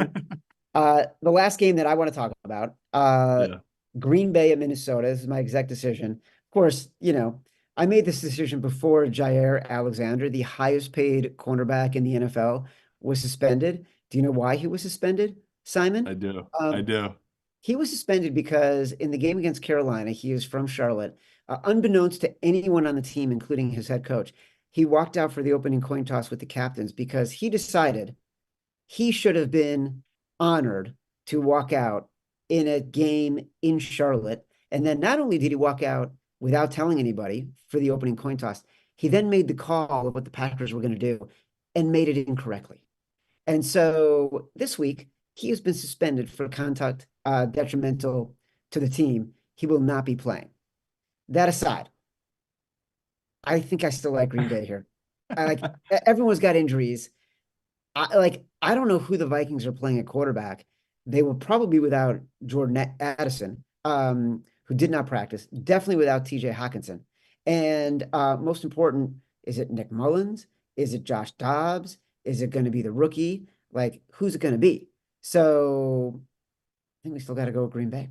the last game that I want to talk about, Yeah, Green Bay at Minnesota. This is my exact decision. Of course, I made this decision before Jair Alexander, the highest paid cornerback in the NFL, was suspended. Do you know why he was suspended, I Simon? do. I Um, do. he was suspended because in the game against Carolina, he is from Charlotte. Unbeknownst to anyone on the team, including his head coach, he walked out for the opening coin toss with the captains because he decided he should have been honored to walk out in a game in Charlotte. And then not only did he walk out without telling anybody for the opening coin toss, he then made the call of what the Packers were going to do and made it incorrectly. And so this week, he has been suspended for conduct detrimental to the team. He will not be playing. That aside, I think I still like Green Bay here. I like everyone's got injuries. I don't know who the Vikings are playing at quarterback. They will probably without Jordan Addison, who did not practice. Definitely without TJ Hawkinson. And most important, is it Nick Mullins? Is it Josh Dobbs? Is it going to be the rookie? Like, who's it going to be? So I think we still got to go with Green Bay.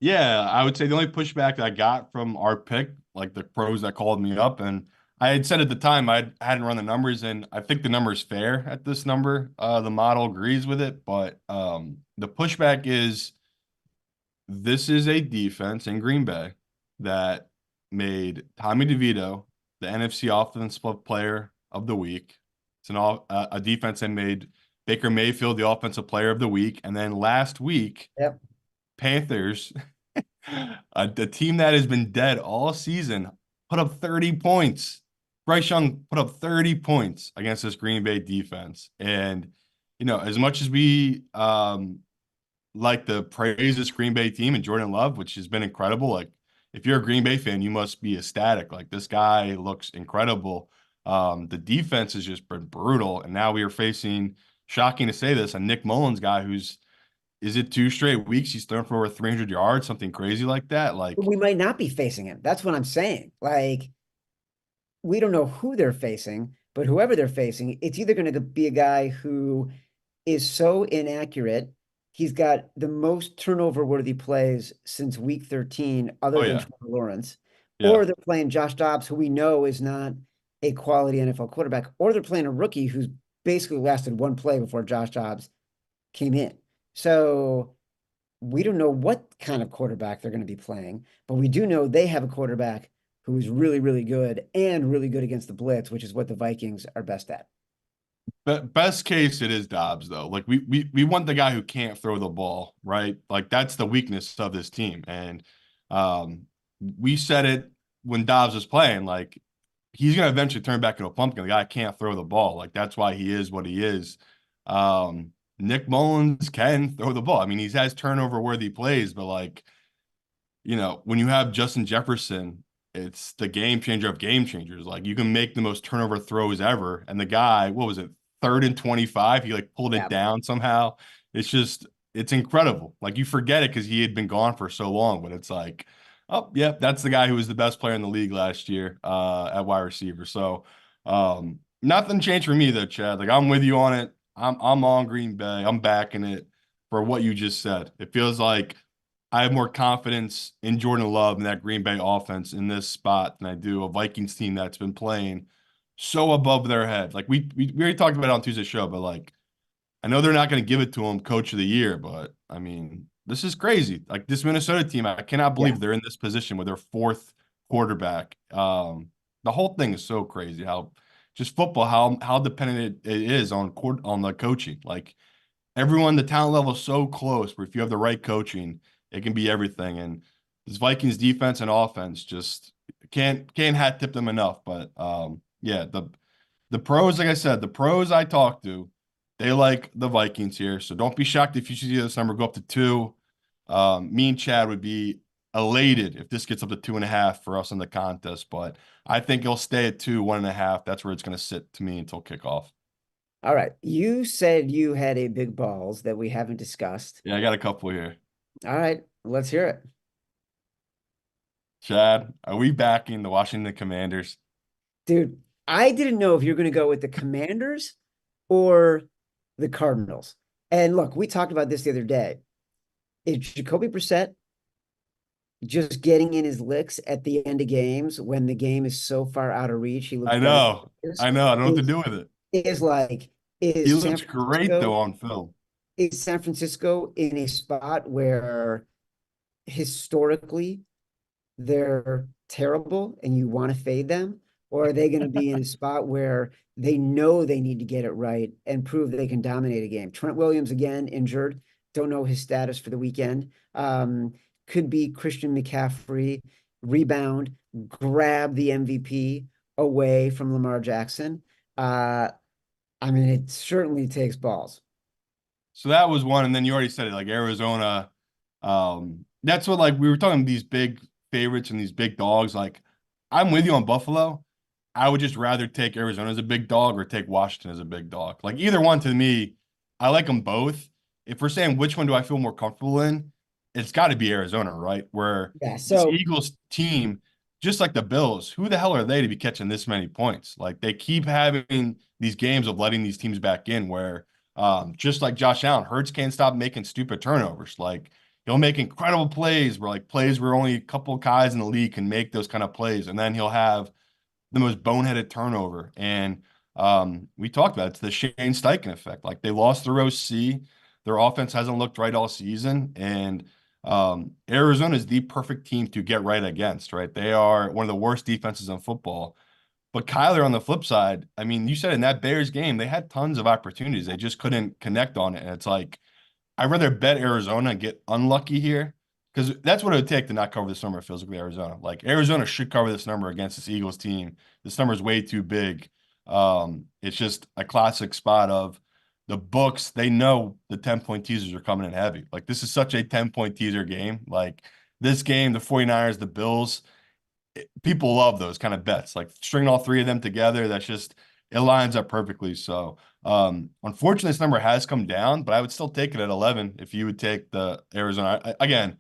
Yeah, I would say the only pushback that I got from our pick, like the pros that called me up, and I had said at the time I hadn't run the numbers, and I think the number is fair at this number. The model agrees with it, but the pushback is this is a defense in Green Bay that made Tommy DeVito the NFC Offensive Player of the Week. It's a defense that made Baker Mayfield the Offensive Player of the Week, and then last week Yep. Panthers, the team that has been dead all season, put up 30 points. Bryce Young put up 30 points against this Green Bay defense. And, as much as we like to praise this Green Bay team and Jordan Love, which has been incredible, like if you're a Green Bay fan, you must be ecstatic. Like this guy looks incredible. The defense has just been brutal. And now we are facing, shocking to say this, a Nick Mullins guy who's is it 2 straight weeks he's thrown for over 300 yards, something crazy like that? But Like, we might not be facing him. That's what I'm saying. Like, we don't know who they're facing, but whoever they're facing, it's either going to be a guy who is so inaccurate. He's got the most turnover worthy plays since week 13, other oh than yeah, Trevor Lawrence, yeah. or they're playing Josh Dobbs, who we know is not a quality NFL quarterback, or they're playing a rookie who's basically lasted one play before Josh Dobbs came in. So we don't know what kind of quarterback they're going to be playing, but we do know they have a quarterback who is really, really good and really good against the blitz, which is what the Vikings are best at. But best case, it is Dobbs though. Like we want the guy who can't throw the ball, right? Like that's the weakness of this team. And um, we said it when Dobbs was playing. Like he's gonna eventually turn back into a pumpkin. The guy can't throw the ball. Like that's why he is what he is. Nick Mullins can throw the ball. I mean, he has turnover worthy plays, but like when you have Justin Jefferson, it's the game changer of game changers. Like you can make the most turnover throws ever. And the guy, what was it, 3rd and 25? He like pulled it Yeah. down somehow. It's just, it's incredible. Like you forget it because he had been gone for so long, but it's like, oh, yeah, that's the guy who was the best player in the league last year at wide receiver. So nothing changed for me though, Chad. Like I'm with you on it. I'm on Green Bay. I'm backing it. for what you just said. It feels like I have more confidence in Jordan Love and that Green Bay offense in this spot than I do a Vikings team that's been playing so above their head. Like we already talked about it on Tuesday's show, but like I know they're not going to give it to him Coach of the Year, but I mean, this is crazy. Like this Minnesota team, I cannot Yeah. believe they're in this position with their fourth quarterback. The whole thing is so crazy. How just football, how dependent it is on the coaching. Like everyone, the talent level is so close. Where if you have the right coaching, it can be everything. And this Vikings defense and offense just can't hat tip them enough. But yeah, the pros, like I said, the pros I talked to, they like the Vikings here. So don't be shocked if you see this number go up to 2. Me and Chad would be elated if this gets up to 2.5 for us in the contest. But I think it'll stay at 2, 1.5. That's where it's going to sit to me until kickoff. All right. You said you had a big balls that we haven't discussed. Yeah, I got a couple here. All right, let's hear it. Chad, are we backing the Washington Commanders? Dude, I didn't know if you're going to go with the Commanders or the Cardinals. And look, we talked about this the other day. Is Jacoby Brissett just getting in his licks at the end of games when the game is so far out of reach? He looks I better. know. I know. I don't know what to do with it. Is like, He is San looks great though Francisco, on film. is San Francisco in a spot where historically they're terrible and you want to fade them? Or are they going to be in a spot where they know they need to get it right and prove that they can dominate a game? Trent Williams, again, injured. Don't know his status for the weekend. Could be Christian McCaffrey, rebound, grab the MVP away from Lamar Jackson. I mean, it certainly takes balls. So that was one, and then you already said it, like Arizona. That's what like we were talking these big favorites and these big dogs. Like I'm with you on Buffalo. I would just rather take Arizona as a big dog or take Washington as a big dog. Like either one to me, I like them both. If we're saying which one do I feel more comfortable in, it's got to be Arizona, right? Where Yeah. this So Eagles team, just like the Bills, who the hell are they to be catching this many points? Like they keep having these games of letting these teams back in where just like Josh Allen, Hurts can't stop making stupid turnovers. Like he'll make incredible plays where only a couple of guys in the league can make those kind of plays, and then he'll have the most boneheaded turnover. And we talked about it. It's the Shane Steichen effect. Like they lost their OC, their offense hasn't looked right all season, and Arizona is the perfect team to get right against. Right, they are one of the worst defenses in football. But Kyler on the flip side, I mean, you said in that Bears game, they had tons of opportunities. They just couldn't connect on it. And it's like, I'd rather bet Arizona and get unlucky here because that's what it would take to not cover this number, it feels like Arizona. Like Arizona should cover this number against this Eagles team. This number is way too big. It's just a classic spot of the books. They know the 10-point teasers are coming in heavy. Like this is such a 10-point teaser game. Like this game, the 49ers, the Bills, people love those kind of bets. Like stringing all three of them together, that's just it lines up perfectly. So unfortunately, this number has come down, but I would still take it at 11 if you would take the Arizona. Again,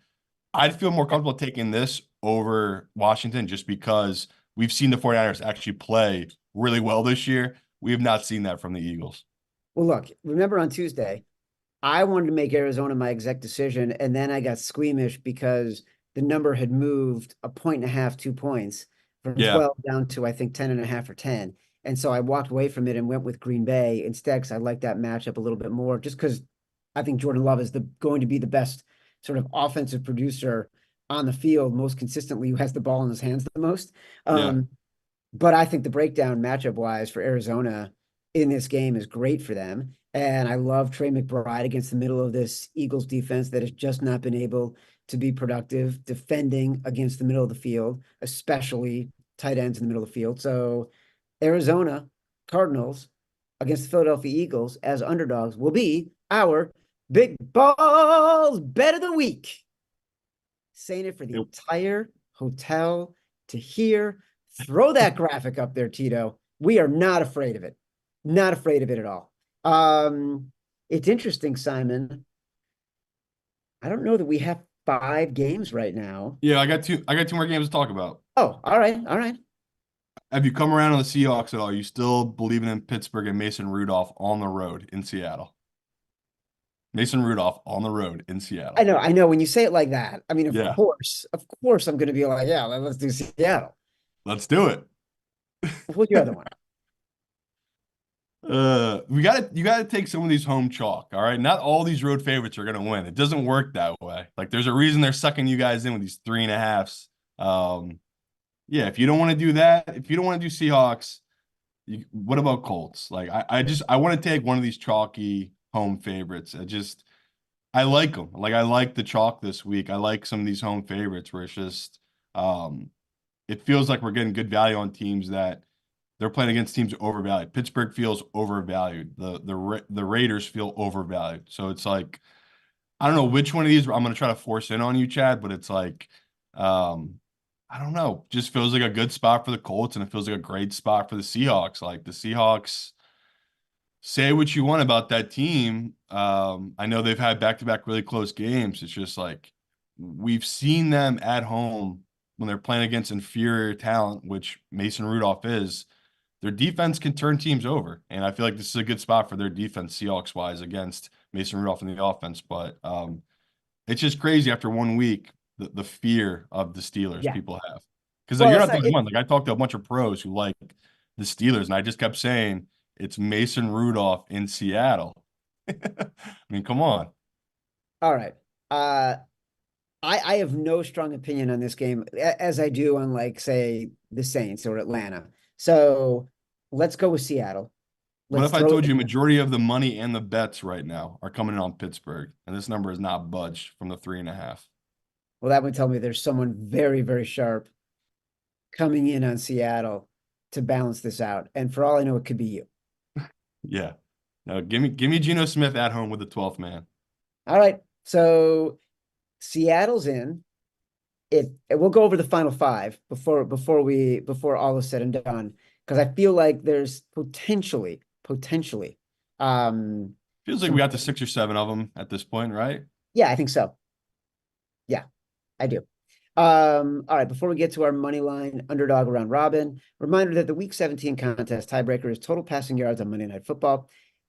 I'd feel more comfortable taking this over Washington just because we've seen the 49ers actually play really well this year. We have not seen that from the Eagles. well, look, remember on Tuesday, I wanted to make Arizona my exact decision, and then I got squeamish because the number had moved a point and a half, 2 points from Yeah, 12 down to I think 10 and a half or 10. And so I walked away from it and went with Green Bay instead because I like that matchup a little bit more, just because I think Jordan Love is going to be the best sort of offensive producer on the field most consistently, who has the ball in his hands the most. yeah. But I think the breakdown matchup wise for Arizona in this game is great for them. And I love Trey McBride against the middle of this Eagles defense that has just not been able to be productive defending against the middle of the field, especially tight ends in the middle of the field. So Arizona Cardinals against the Philadelphia Eagles as underdogs will be our big balls bet of the week. Saying it for the entire hotel to hear. Throw that graphic up there, Tito. We are not afraid of it. Not afraid of it at all. It's interesting, Simon. I don't know that we have 5 games right now. Yeah, I got two more games to talk about. Oh, all right, all right. Have you come around on the Seahawks at all? Are you still believing in Pittsburgh and Mason Rudolph on the road in Seattle? Mason Rudolph on the road in I Seattle. know, I know. When you say it like that, I mean, Yeah, of course, I'm going to be like, yeah, let's do Seattle. let's do it. What's your other one? You gotta take some of these home chalk. All right, not all these road favorites are gonna win. It doesn't work that way. Like, there's a reason they're sucking you guys in with these 3.5s. Yeah, if you don't want to do that, if you don't want to do Seahawks, what about Colts? Like, I want to take one of these chalky home favorites. I like them. Like, I like the chalk this week. I like some of these home favorites where it's just, um, it feels like we're getting good value on teams that they're playing against teams overvalued. Pittsburgh feels overvalued. The Raiders feel overvalued. So it's like, I don't know which one of these I'm going to try to force in on you, Chad, but it's like, um, I don't know. Just feels like a good spot for the Colts, and it feels like a great spot for the Seahawks. Like, the Seahawks, say what you want about that team. I know they've had back-to-back really close games. It's just like we've seen them at home when they're playing against inferior talent, which Mason Rudolph is. Their defense can turn teams over, and I feel like this is a good spot for their defense, Seahawks wise, against Mason Rudolph in the offense. But it's just crazy after 1 week, the fear of the Steelers Yeah. people have, because like, Well, you're it's not the not, only one. Like, I talked to a bunch of pros who like the Steelers, and I just kept saying it's Mason Rudolph in Seattle. I mean, come on. all right. Uh, I have no strong opinion on this game as I do on, like, say, the Saints or Atlanta. So let's go with Seattle. What Let's if I throw it told you in there. majority of the money and the bets right now are coming in on Pittsburgh, and this number is not budged from the 3.5? Well, that would tell me there's someone very, very sharp coming in on Seattle to balance this out. And for all I know, it could be you. Yeah. No, give me Geno Smith at home with the 12th man. All right. So Seattle's in. We'll go over the final five before all is said and done, because I feel like there's potentially Feels like we some, got the 6 or 7 of them at this point, right? yeah, I think so. Yeah, I do. All right, before we get to our money line underdog round robin, reminder that the week 17 contest tiebreaker is total passing yards on Monday Night Football.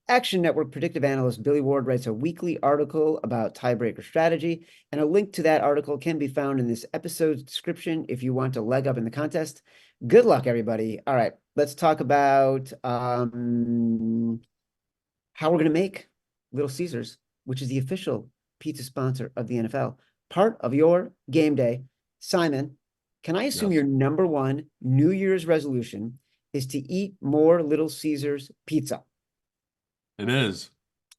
Action Network predictive analyst Billy Ward writes a weekly article about tiebreaker strategy, and a link to that article can be found in this episode's description if you want a leg up in the contest. Good luck, everybody. All right, let's talk about how we're going to make Little Caesars, which is the official pizza sponsor of the NFL, part of your game day. Simon, can I assume Yes. your number one New Year's resolution is to eat more Little Caesars pizza? It is.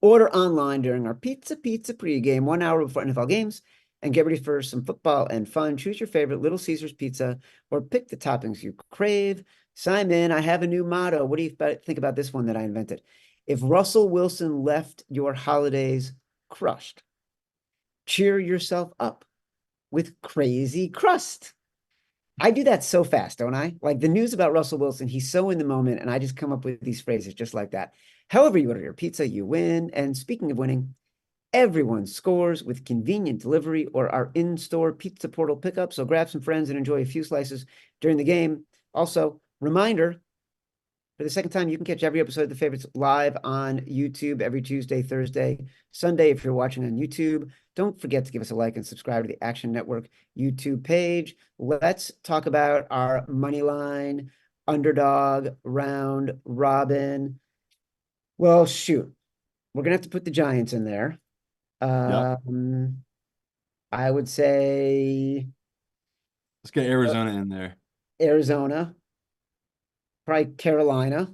Order online during our pizza pregame 1 hour before NFL games and get ready for some football and fun. Choose your favorite Little Caesars pizza or pick the toppings you crave. Simon, I have a new motto. What do you think about this one that I invented? If Russell Wilson left your holidays crushed, cheer yourself up with crazy crust. I do that so fast, don't I? Like the news about Russell Wilson, he's so in the moment, and I just come up with these phrases just like that. However you order your pizza, you win. And speaking of winning, everyone scores with convenient delivery or our in-store pizza portal pickup. So grab some friends and enjoy a few slices during the game. Also, reminder, for the second time, you can catch every episode of The Favorites live on YouTube every Tuesday, Thursday, Sunday if you're watching on YouTube. Don't forget to give us a like and subscribe to the Action Network YouTube page. Let's talk about our money line, underdog, round robin. Well, shoot. We're going to have to put the Giants in there. Yep. I would say Let's get Arizona in there. Arizona, probably Carolina,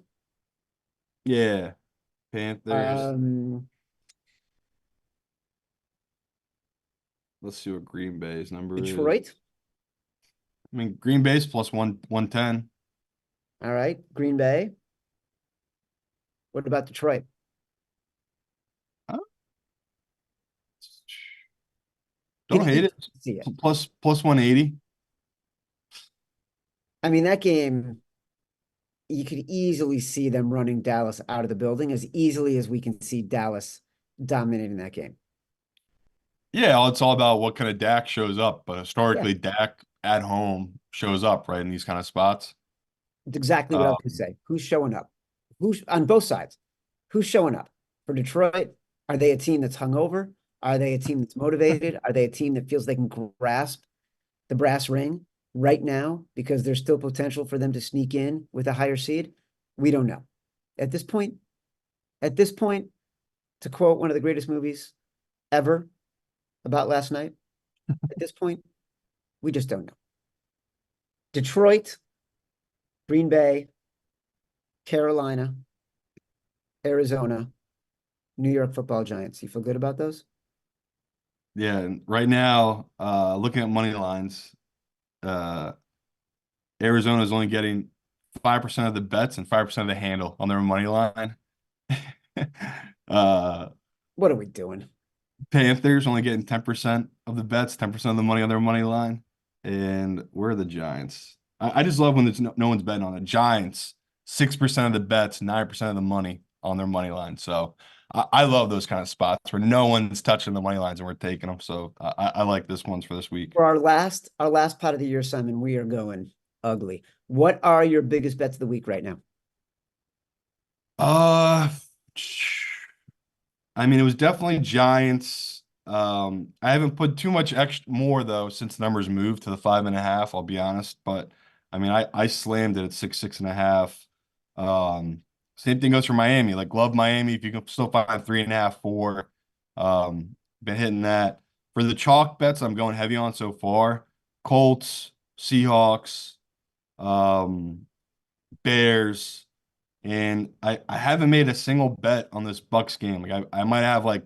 Yeah. Panthers. um, Let's see what Green Bay's number is. Detroit. I mean, Green Bay's plus 110. All right, Green Bay. What about Detroit? Huh? Could Don't hate it. easily see it. Plus 180. I mean, that game, you could easily see them running Dallas out of the building as easily as we can see Dallas dominating that game. Yeah, it's all about what kind of Dak shows up. But Yeah, historically, Dak at home shows up, right, in these kind of spots. it's exactly what I Uh, was going to say. Who's showing up? Who's on both sides? Who's showing up for Detroit? Are they a team that's hungover? Are they a team that's motivated? Are they a team that feels they can grasp the brass ring right now because there's still potential for them to sneak in with a higher seed? We don't know. At this point, to quote one of the greatest movies ever about last night, at this point, we just don't know. Detroit, Green Bay, Carolina, Arizona, New York Football Giants. You feel good about those? Yeah, and right now, looking at money lines, uh, Arizona is only getting 5% of the bets and 5% of the handle on their money line. Uh, What are we doing? Panthers only getting 10% of the bets, 10% of the money on their money line. And we're the Giants. I just love when there's no one's betting on the Giants, 6% of the bets, 9% of the money on their money line. So I love those kind of spots where no one's touching the money lines and we're taking them. So I like this ones for this week. For our last pot of the year, Simon, we are going ugly. What are your biggest bets of the week right now? Uh, I mean, it was definitely Giants. I haven't put too much extra more though since numbers moved to the 5.5. I'll be honest, but I mean, I slammed it at 6.5. Same thing goes for Miami. Like, love Miami if you can still find 3.5, 4. Been hitting that for the chalk bets. I'm going heavy on so far. Colts, Seahawks, um, Bears. And I haven't made a single bet on this Bucks game. Like I might have like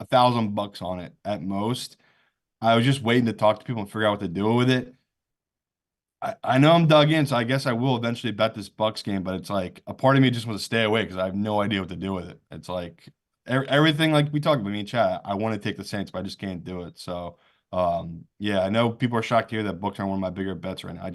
$1,000 on it at most. I was just waiting to talk to people and figure out what to do with it. I know I'm dug in, so I guess I will eventually bet this Bucks game, but it's like a part of me just wants to stay away because I have no idea what to do with it. It's like everything like we talked about me and chat. I want to take the Saints, but I just can't do it. So yeah, I know people are shocked to hear that Bucks are one of my bigger bets right now.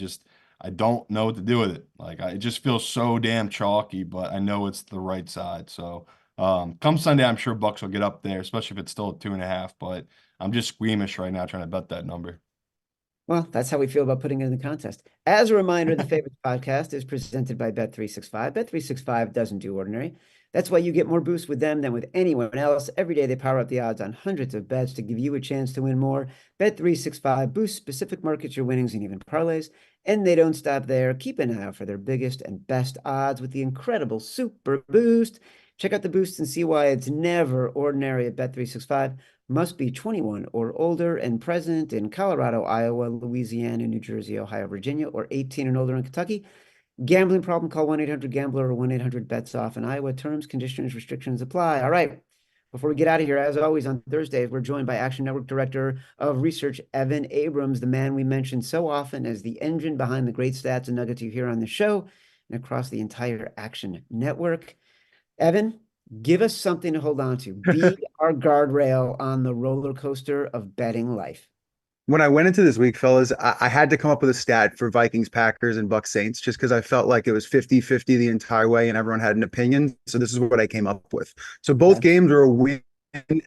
I don't know what to do with it. Like it just feels so damn chalky, but I know it's the right side. So come Sunday, I'm sure Bucks will get up there, especially if it's still at 2.5. But I'm just squeamish right now trying to bet that number. Well, that's how we feel about putting it in the contest. As a reminder, the Favorites podcast is presented by Bet365. Bet365 doesn't do ordinary. That's why you get more boosts with them than with anyone else. Every day they power up the odds on hundreds of bets to give you a chance to win more. Bet365 boosts specific markets, your winnings, and even parlays. And they don't stop there. Keep an eye out for their biggest and best odds with the incredible Super Boost. Check out the boosts and see why it's never ordinary at Bet365. Must be 21 or older and present in Colorado, Iowa, Louisiana, New Jersey, Ohio, Virginia, or 18 and older in Kentucky. Gambling problem, call 1-800-GAMBLER or 1-800-BETS-OFF in Iowa. Terms, conditions, restrictions apply. All right. Before we get out of here, as always, on Thursdays, we're joined by Action Network Director of Research, Evan Abrams, the man we mention so often as the engine behind the great stats and nuggets you hear on the show and across the entire Action Network. Evan, give us something to hold on to. Be our guardrail on the roller coaster of betting life. When I went into this week, fellas, I had to come up with a stat for Vikings, Packers, and Bucks Saints just because I felt like it was 50-50 the entire way and everyone had an opinion. So this is what I came up with. So both games are a win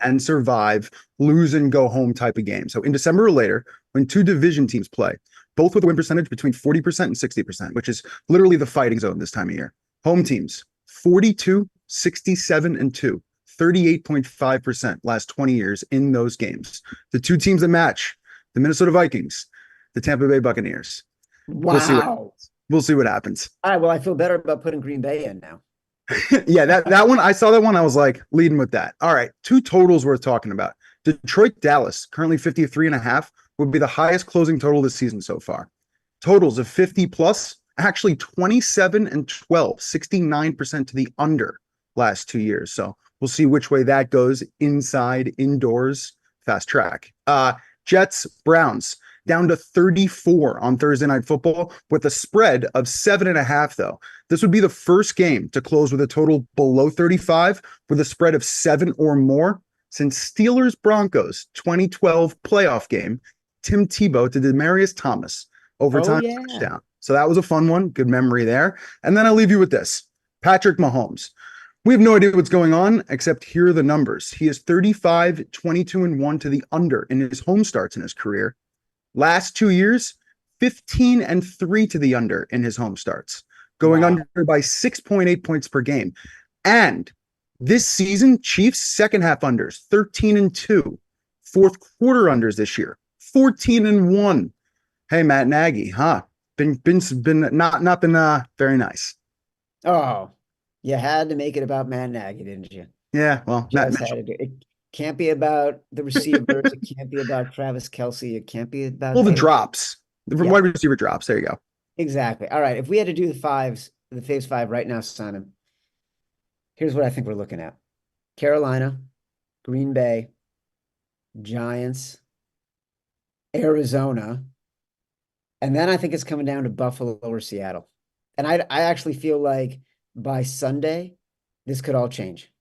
and survive, lose and go home type of game. So in December or later, when two division teams play, both with a win percentage between 40% and 60%, which is literally the fighting zone this time of year. Home teams, 42, 67, and 2. 38.5% last 20 years in those games. The two teams that match, the Minnesota Vikings, the Tampa Bay Buccaneers. Wow. We'll see what happens. All right. Well, I feel better about putting Green Bay in now. Yeah, that one, I saw that one. I was like, leading with that. All right. Two totals worth talking about. Detroit, Dallas, currently 53.5, would be the highest closing total this season so far. Totals of 50 plus, actually 27 and 12, 69% to the under last 2 years. So we'll see which way that goes. Inside, indoors, fast track. Jets, Browns, down to 34 on Thursday Night Football with a spread of 7.5, though. This would be the first game to close with a total below 35 with a spread of 7 or more since Steelers-Broncos 2012 playoff game, Tim Tebow to Demaryius Thomas, overtime touchdown. So that was a fun one. Good memory there. And then I'll leave you with this. Patrick Mahomes. We have no idea what's going on, except here are the numbers. He is 35, 22, and 1 to the under in his home starts in his career. Last 2 years, 15 and 3 to the under in his home starts, going under by 6.8 points per game. And This season, Chiefs second half unders, 13-2. Fourth quarter unders this year, 14-1. Hey, Matt Nagy, huh? Been not been very nice. Oh, you had to make it about Matt Nagy, didn't you? Yeah, well, Just had to do it. Can't be about the receivers. It can't be about Travis Kelce. It can't be about well, the Taylor. drops, the Yeah. wide receiver drops. There you go. Exactly. All right. If we had to do the faves five right now, Simon, here's what I think we're looking at: Carolina, Green Bay, Giants, Arizona, and then I think it's coming down to Buffalo or Seattle. And I actually feel like by Sunday, this could all change.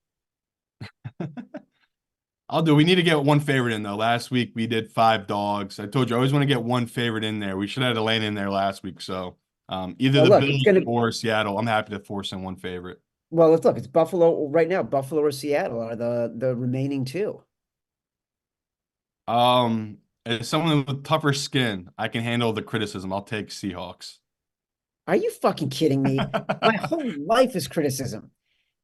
We need to get one favorite in though. Last week we did 5 dogs. I told you I always want to get one favorite in there. We should have had Elaine in there last week. So either Well, the look, Bills or Seattle. I'm happy to force in one favorite. Well, let's look. It's Buffalo right now. Buffalo or Seattle are the remaining two. As someone with tougher skin, I can handle the criticism. I'll take Seahawks. Are you fucking kidding me? My whole life is criticism.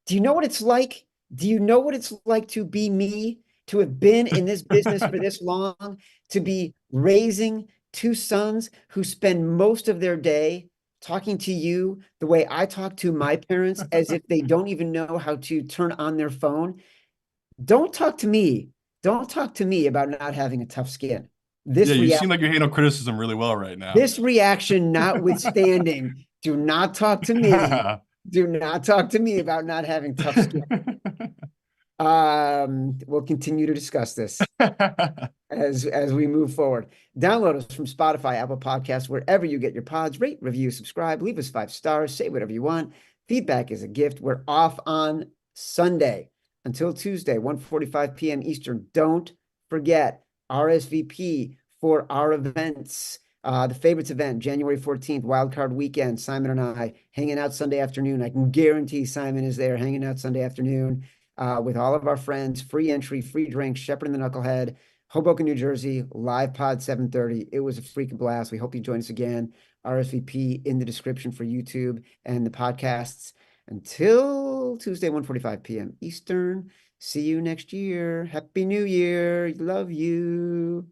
Do you know what it's like? Do you know what it's like to be me, to have been in this business for this long, to be raising 2 sons who spend most of their day talking to you the way I talk to my parents, as if they don't even know how to turn on their phone? Don't talk to me. Don't talk to me about not having a tough skin. Yeah, you seem like you handle criticism really well right now. This reaction notwithstanding, do not talk to me. Do not talk to me about not having tough skin. We'll continue to discuss this as we move forward. Download us from Spotify, Apple Podcasts, wherever you get your pods. Rate, review, subscribe, leave us 5 stars, say whatever you want. Feedback is a gift. We're off on Sunday until Tuesday, 1:45 p.m. Eastern. Don't forget RSVP for our events. The favorites event, January 14th, wildcard weekend. Simon and I hanging out Sunday afternoon. I can guarantee Simon is there hanging out Sunday afternoon with all of our friends. Free entry, free drinks, Shepherd and the Knucklehead, Hoboken, New Jersey, live pod 7:30. It was a freaking blast. We hope you join us again. RSVP in the description for YouTube and the podcasts. Until Tuesday, 1:45 p.m. Eastern. See you next year. Happy New Year. Love you.